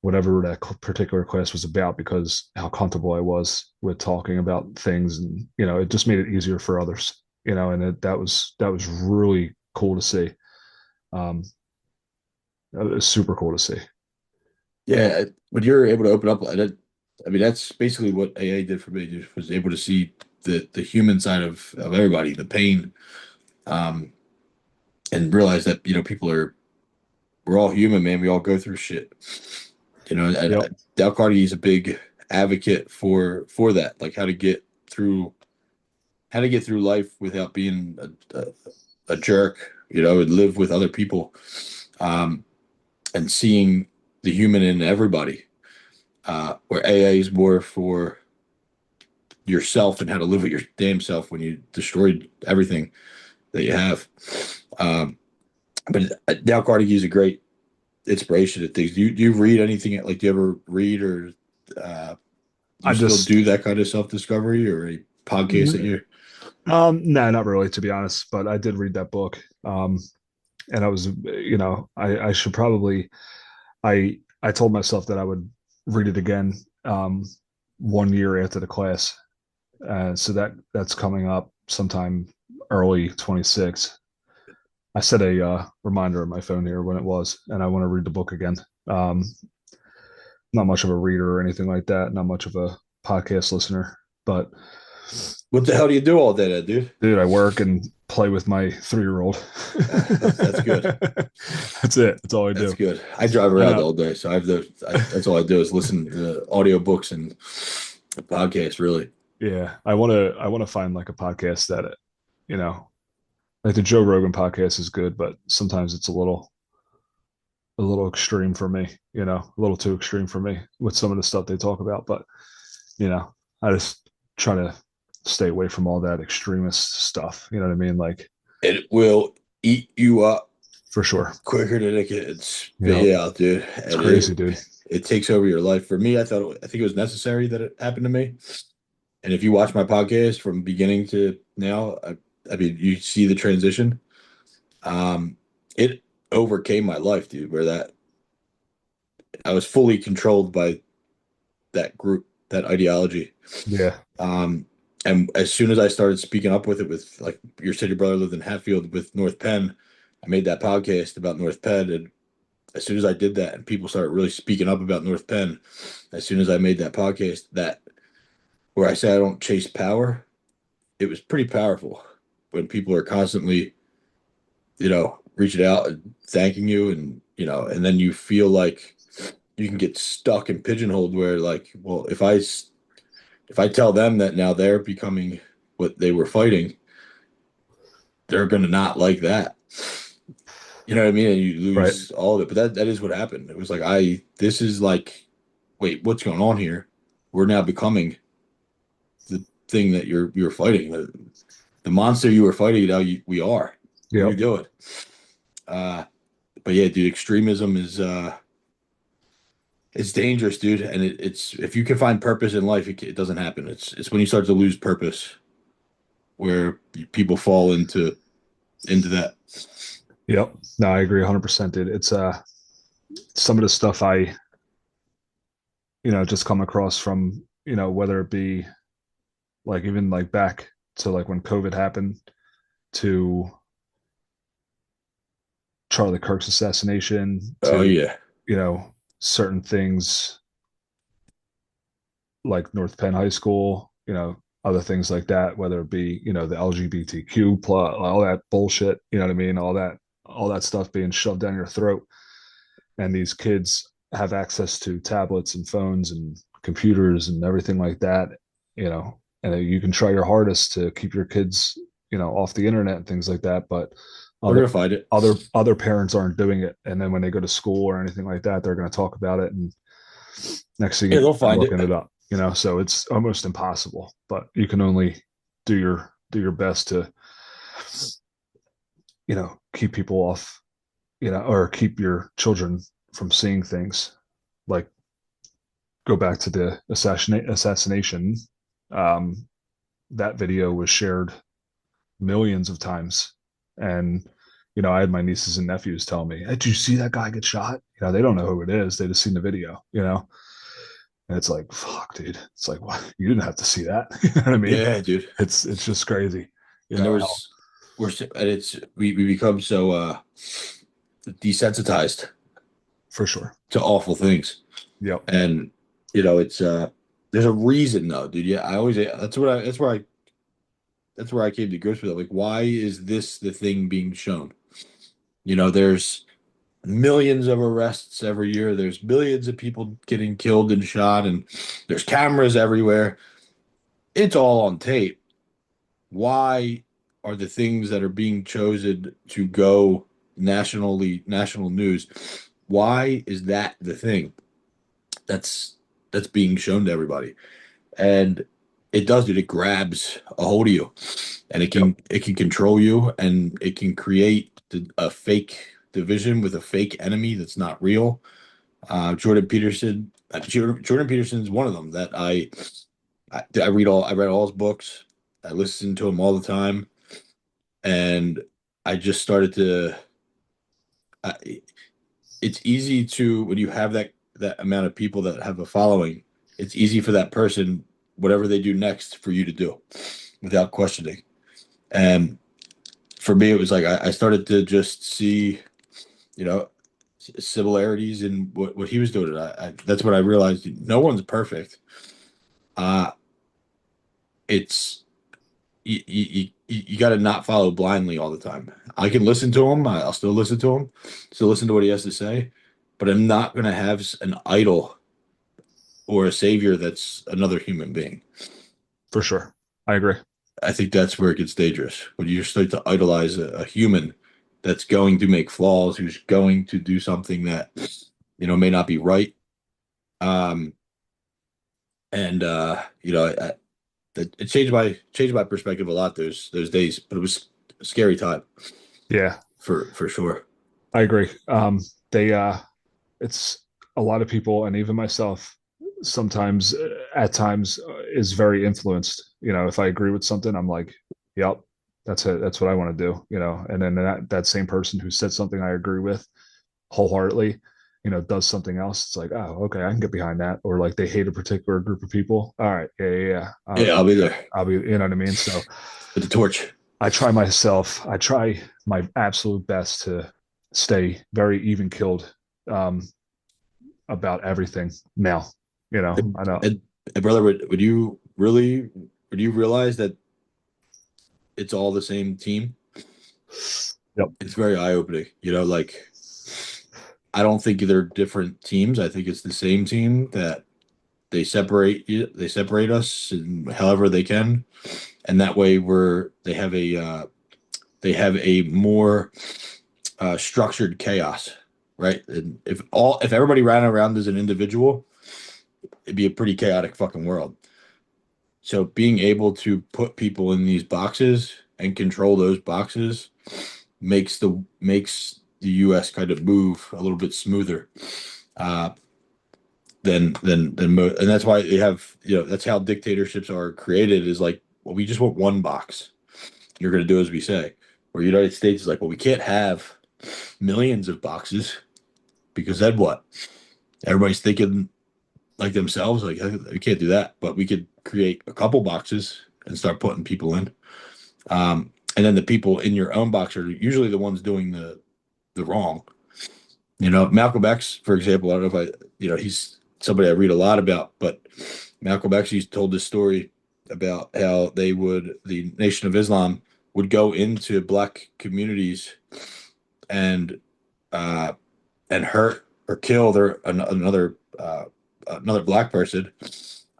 whatever that particular class was about, because how comfortable I was with talking about things. And, it just made it easier for others, and that was really cool to see. Um, it was super cool to see. Yeah, when you're able to open up like that, I mean, that's basically what AA did for me. Just was able to see the human side of everybody, the pain, um, and realize that people we're all human, man. We all go through shit. Yep. Dale Carnegie is a big advocate for that, like how to get through life without being a jerk, and live with other people, um, and seeing the human in everybody. Where AA is more for yourself and how to live with your damn self when you destroyed everything that you have. Um, but Dale Carnegie is a great inspiration to things. Do you read anything? Like, do you ever read, or do I you still just, do that kind of self discovery, or a podcast that you? no, not really, to be honest, but I did read that book. And I was, I should probably, I told myself that I would read it again, um, 1 year after the class. So that's coming up sometime early 26. I set a reminder on my phone here when it was, and I want to read the book again. Um, Not much of a reader or anything like that. Not much of a podcast listener, but What the hell do you do all day, then, dude? dude, I work and play with my 3-year-old. That's good. That's it. That's all I That's do. good. I drive I around know. all day, so that's all I do is listen to audiobooks and podcasts. Really, Yeah, I want to find like a podcast that, you know, like the Joe Rogan podcast is good, but sometimes it's a little extreme for me, a little too extreme for me with some of the stuff they talk about. But, I just try to stay away from all that extremist stuff. You know what I mean? Like, it will eat you up for sure. quicker than it can spit Yeah, you out, dude. it's And crazy, dude. it takes over your life. For me, I think it was necessary that it happened to me. And if you watch my podcast from beginning to now, I mean, you see the transition. Um, it overcame my life, dude. Where that I was fully controlled by that group, that ideology. Yeah. Um, and as soon as I started speaking up with it, with like your said, your brother lived in Hatfield with North Penn, I made that podcast about North Penn, and as soon as I did that, and people started really speaking up about North Penn, as soon as I made that podcast, that where I say I don't chase power, it was pretty powerful when people are constantly, reaching out and thanking you, and and then you feel like you can get stuck and pigeonholed where like, well, if I tell them that now they're becoming what they were fighting, they're going to not like that. You know what I mean? And you Right. lose all of it. But that is what happened. It was like this is like, wait, what's going on here? We're now becoming the thing that you're fighting. The monster you were fighting. Now we are. What are we Yep. doing? But yeah, dude, extremism is it's dangerous, dude. And it's if you can find purpose in life, it doesn't happen. It's when you start to lose purpose where people fall into that. Yep. No, I agree 100%, dude. It's some of the stuff I, just come across from, whether it be like even like back to like when COVID happened to Charlie Kirk's assassination Oh to, yeah, certain things like North Penn High School, other things like that, whether it be, the LGBTQ plus all that bullshit, you know what I mean? All that stuff being shoved down your throat. And these kids have access to tablets and phones and computers and everything like that, and you can try your hardest to keep your kids, off the internet and things like that. But we're other gonna find it. other parents aren't doing it. And then when they go to school or anything like that, they're going to talk about it. And next thing you Yeah, know, they'll they're find it. looking it up, so it's almost impossible, but you can only do your best to, keep people off, or keep your children from seeing things like go back to the assassination. Um, that video was shared millions of times. And, I had my nieces and nephews tell me, hey, did you see that guy get shot? They don't know who it is. They just seen the video. And it's like, fuck, dude. It's like, what? You didn't have to see that. You know what I mean? Yeah, dude. It's just crazy. And there How, was and it's we become so desensitized for sure. to awful things. Yep. And it's there's a reason though, dude. Yeah, I always that's where I came to grips with it. Like, why is this the thing being shown? There's millions of arrests every year. There's millions of people getting killed and shot, and there's cameras everywhere. It's all on tape. Why are the things that are being chosen to go national news? Why is that the thing that's that's being shown to everybody? And it does it. It grabs a hold of you, and Yep. it can control you, and it can create a fake division with a fake enemy that's not real. Jordan Peterson is one of them that I read all his books. I listen to him all the time, and I just started to. I, it's easy to when you have that amount of people that have a following. It's easy for that person, whatever they do next, for you to do without questioning. And for me, it was like I started to just see, you know, similarities in what he was doing. That's what I realized. No one's perfect. Uh, it's you got to not follow blindly all the time. I can listen to him. I'll still listen to him, still listen to what he has to say, but I'm not going to have an idol or a savior that's another human being. For sure. I agree. I think that's where it gets dangerous when you start to idolize a human that's going to make flaws, who's going to do something that may not be right. Um, and it changed my perspective a lot. Those days, but it was a scary time Yeah, for sure. I agree. They it's a lot of people, and even myself sometimes, at times, is very influenced. If I agree with something, I'm like, yep, that's it. That's what I want to do. And then that same person who said something I agree with wholeheartedly, does something else. It's like, oh, okay, I can get behind that. Or like they hate a particular group of people. All right, yeah. Yeah, I'll be there I'll be, you know what I mean? So with the torch. I try my absolute best to stay very even killed, um, about everything now. I know. And brother, would you realize that it's all the same team? Yep. It's very eye opening. Like I don't think they're different teams. I think it's the same team that they separate us and however they can, and that way they have a more structured chaos, right? And if everybody ran around as an individual, it'd be a pretty chaotic fucking world. So being able to put people in these boxes and control those boxes makes the U.S. kind of move a little bit smoother uh, and that's why they have that's how dictatorships are created is like, well, we just want one box. You're going to do as we say. Where the United States is like, well, we can't have millions of boxes because then what? Everybody's thinking like themselves. Like, we can't do that, but we could create a couple boxes and start putting people in. And then the people in your own box are usually the ones doing the wrong. Malcolm X, for example, I don't know if he's somebody I read a lot about, but Malcolm X, he's told this story about how the Nation of Islam would go into black communities and hurt or kill another black person.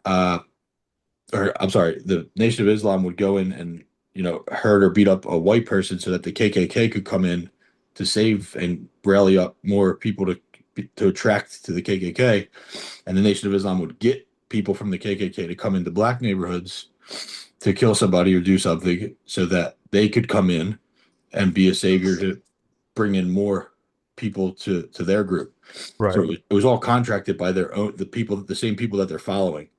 Or I'm sorry, the Nation of Islam would go in and hurt or beat up a white person so that the KKK could come in to save and rally up more people to attract to the KKK, and the Nation of Islam would get people from the KKK to come into black neighborhoods to kill somebody or do something so that they could come in and be a savior to bring in more people to their group. Right. So it was all contracted by the same people that they're following.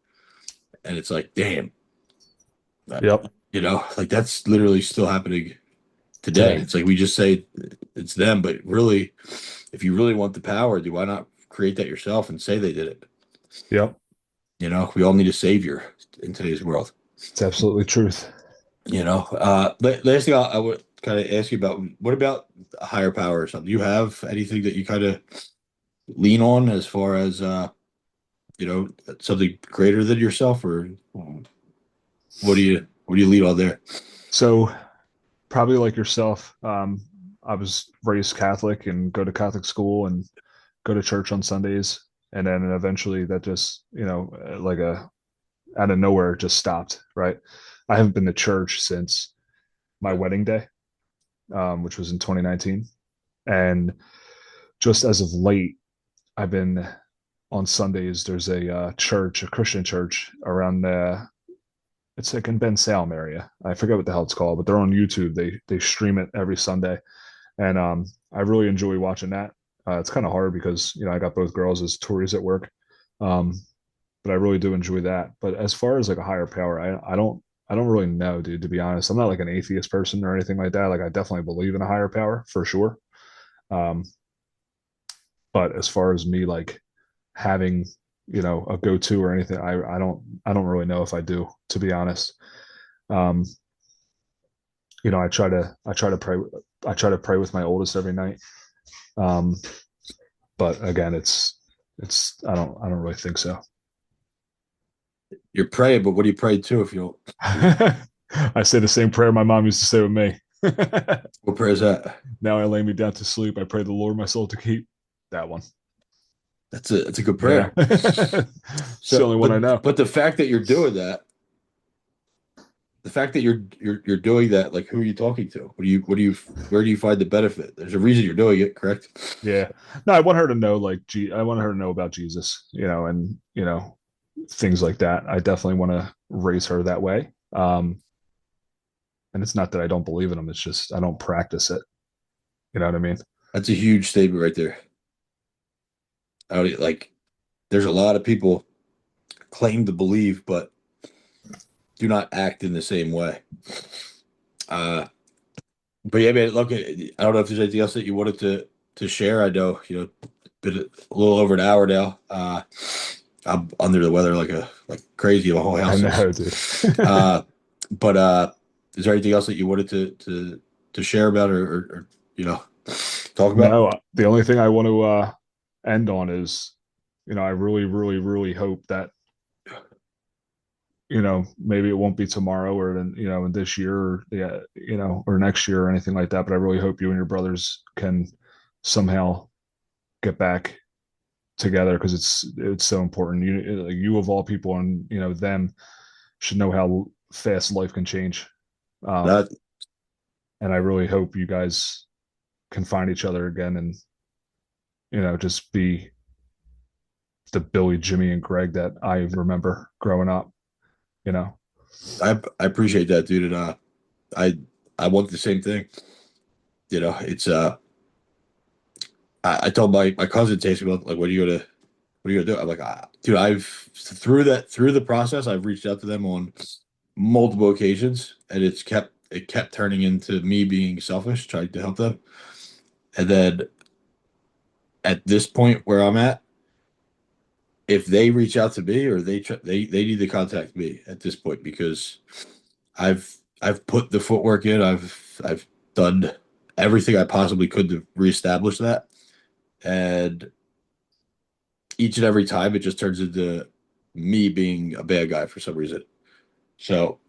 And it's like, damn. Yep. Like that's literally still happening today. It's like we just say it's them, but really, if you really want the power, why not create that yourself and say they did it? Yep. We all need a savior in today's world. It's absolutely truth. Last thing I would kind of ask you about, what about a higher power or something? Do you have anything that you kind of lean on as far as something greater than yourself, or what do you lean on there? So probably like yourself, I was raised Catholic and go to Catholic school and go to church on Sundays. And then eventually that just, like out of nowhere, just stopped. Right. I haven't been to church since my wedding day, which was in 2019. And just as of late, I've been on Sundays. There's a Christian church around it's like in Ben Salem area. I forget what the hell it's called, but they're on YouTube. They stream it every Sunday, and I really enjoy watching that. It's kind of hard because I got both girls as Tories at work, but I really do enjoy that. But as far as like a higher power, I don't really know, dude. To be honest, I'm not like an atheist person or anything like that. Like I definitely believe in a higher power for sure. Um, but as far as me like having a go-to or anything, I don't really know if I do, to be honest. um I try to pray with my oldest every night, um but again, it's I don't really think so. You're praying, but what do you pray to if you I say the same prayer my mom used to say with me. what prayer is that? Now I lay me down to sleep, I pray the Lord my soul to keep. That one. That's a good prayer. Yeah. It's the only one I know. But the fact that you're doing that, you're doing that, like, who are you talking to? Where do you find the benefit? There's a reason you're doing it, correct? Yeah. No, I want her to know I want her to know about Jesus, and things like that. I definitely want to raise her that way. And it's not that I don't believe in them, it's just I don't practice it. You know what I mean? That's a huge statement right there. There's a lot of people claim to believe, but do not act in the same way. But yeah, man, look, I don't know if there's anything else that you wanted to share. I know, been a little over an hour now. I'm under the weather like crazy. The whole house. I know, dude. But is there anything else that you wanted to share about or talk about? No, the only thing I want to end on is, I really, really, really hope that, maybe it won't be tomorrow or then, in this year or, yeah, or next year or anything like that. But I really hope you and your brothers can somehow get back together, because it's so important. You of all people, and them should know how fast life can change. That And I really hope you guys can find each other again, and just be the Billy, Jimmy, and Greg that I remember growing up. I appreciate that, dude, and I want the same thing. It's I told my cousin Tasty about, like, what are you gonna do? I'm like, dude, I've through the process, I've reached out to them on multiple occasions, and it kept turning into me being selfish, trying to help them. And then at this point where I'm at, if they reach out to me, or they need to contact me at this point, because I've put the footwork in. I've done everything I possibly could to reestablish that, and each and every time it just turns into me being a bad guy for some reason. So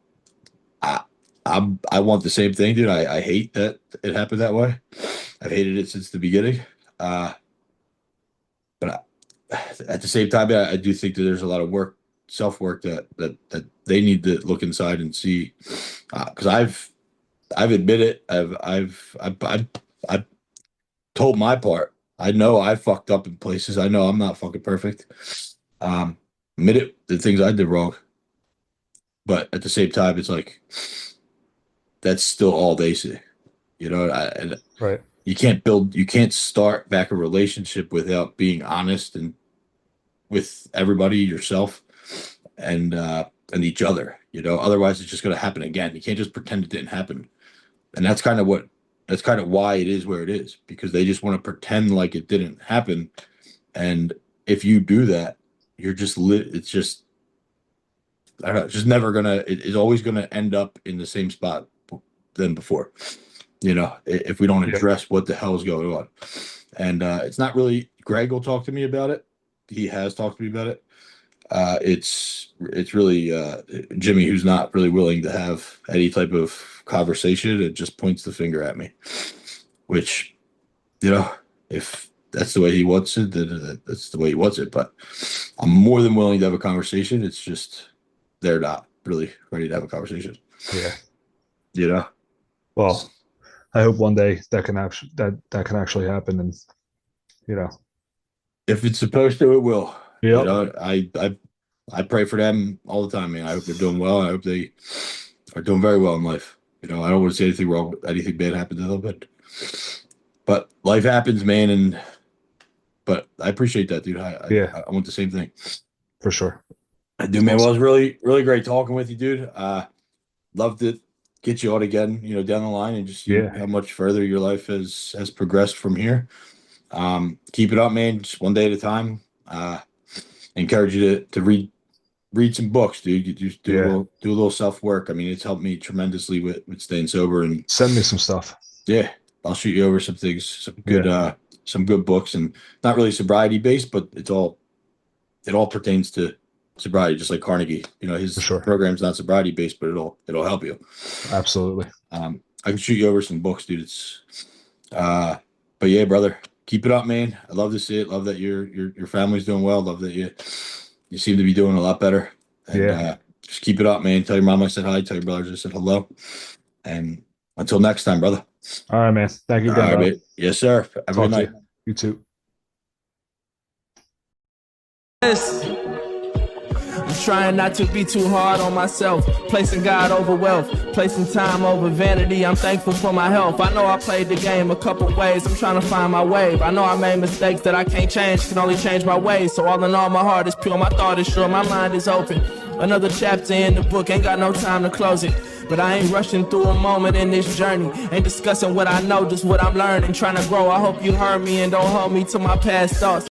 I want the same thing, dude. I hate that it happened that way. I've hated it since the beginning. But at the same time, I do think that there's a lot of self-work that they need to look inside and see. Because I've admitted, I've told my part. I know I fucked up in places. I know I'm not fucking perfect. Admit the things I did wrong. But at the same time, it's like, that's still all they see, Right. You can't start back a relationship without being honest and with everybody, yourself, and each other. Otherwise it's just going to happen again. You can't just pretend it didn't happen. And that's kind of why it is where it is, because they just want to pretend like it didn't happen. And if you do that, you're just it's just, I don't know, it's just never gonna, it's always gonna end up in the same spot than before, if we don't address what the hell is going on. And it's not really, Greg will talk to me about it. He has talked to me about it. It's really Jimmy, who's not really willing to have any type of conversation. It just points the finger at me, which, if that's the way he wants it, then that's the way he wants it. But I'm more than willing to have a conversation. It's just they're not really ready to have a conversation. Yeah. Well, I hope one day that can actually happen, and if it's supposed to, it will. Yeah. I pray for them all the time, man. I hope they're doing well. I hope they are doing very well in life. I don't want to say anything wrong, anything bad happened to them, but life happens, man. But I appreciate that, dude. I want the same thing. For sure. I do, man. Well, it was really, really great talking with you, dude. Love to get you on again, down the line, and just see how much further your life has progressed from here. Keep it up, man. Just one day at a time. Encourage you to read some books, dude. You just do a little self work. I mean, it's helped me tremendously with staying sober. And send me some stuff. Yeah, I'll shoot you over some things, some good books, and not really sobriety based, but it all pertains to sobriety, just like Carnegie. His program's not sobriety based, but it'll help you. Absolutely. I can shoot you over some books, dude. It's but yeah, brother, keep it up, man. I love to see it. Love that your family's doing well. Love that you seem to be doing a lot better. And just keep it up, man. Tell your mom I said hi. Tell your brothers I said hello. And until next time, brother. All right, man. Thank you again. All right, man. Yes, sir. Have a good night. You too. I'm trying not to be too hard on myself, placing God over wealth, placing time over vanity. I'm thankful for my health. I know I played the game a couple ways. I'm trying to find my wave. I know I made mistakes that I can't change, can only change my ways. So all in all, my heart is pure, my thought is sure, my mind is open. Another chapter in the book, ain't got no time to close it. But I ain't rushing through a moment in this journey. Ain't discussing what I know, just what I'm learning, trying to grow. I hope you heard me and don't hold me to my past thoughts.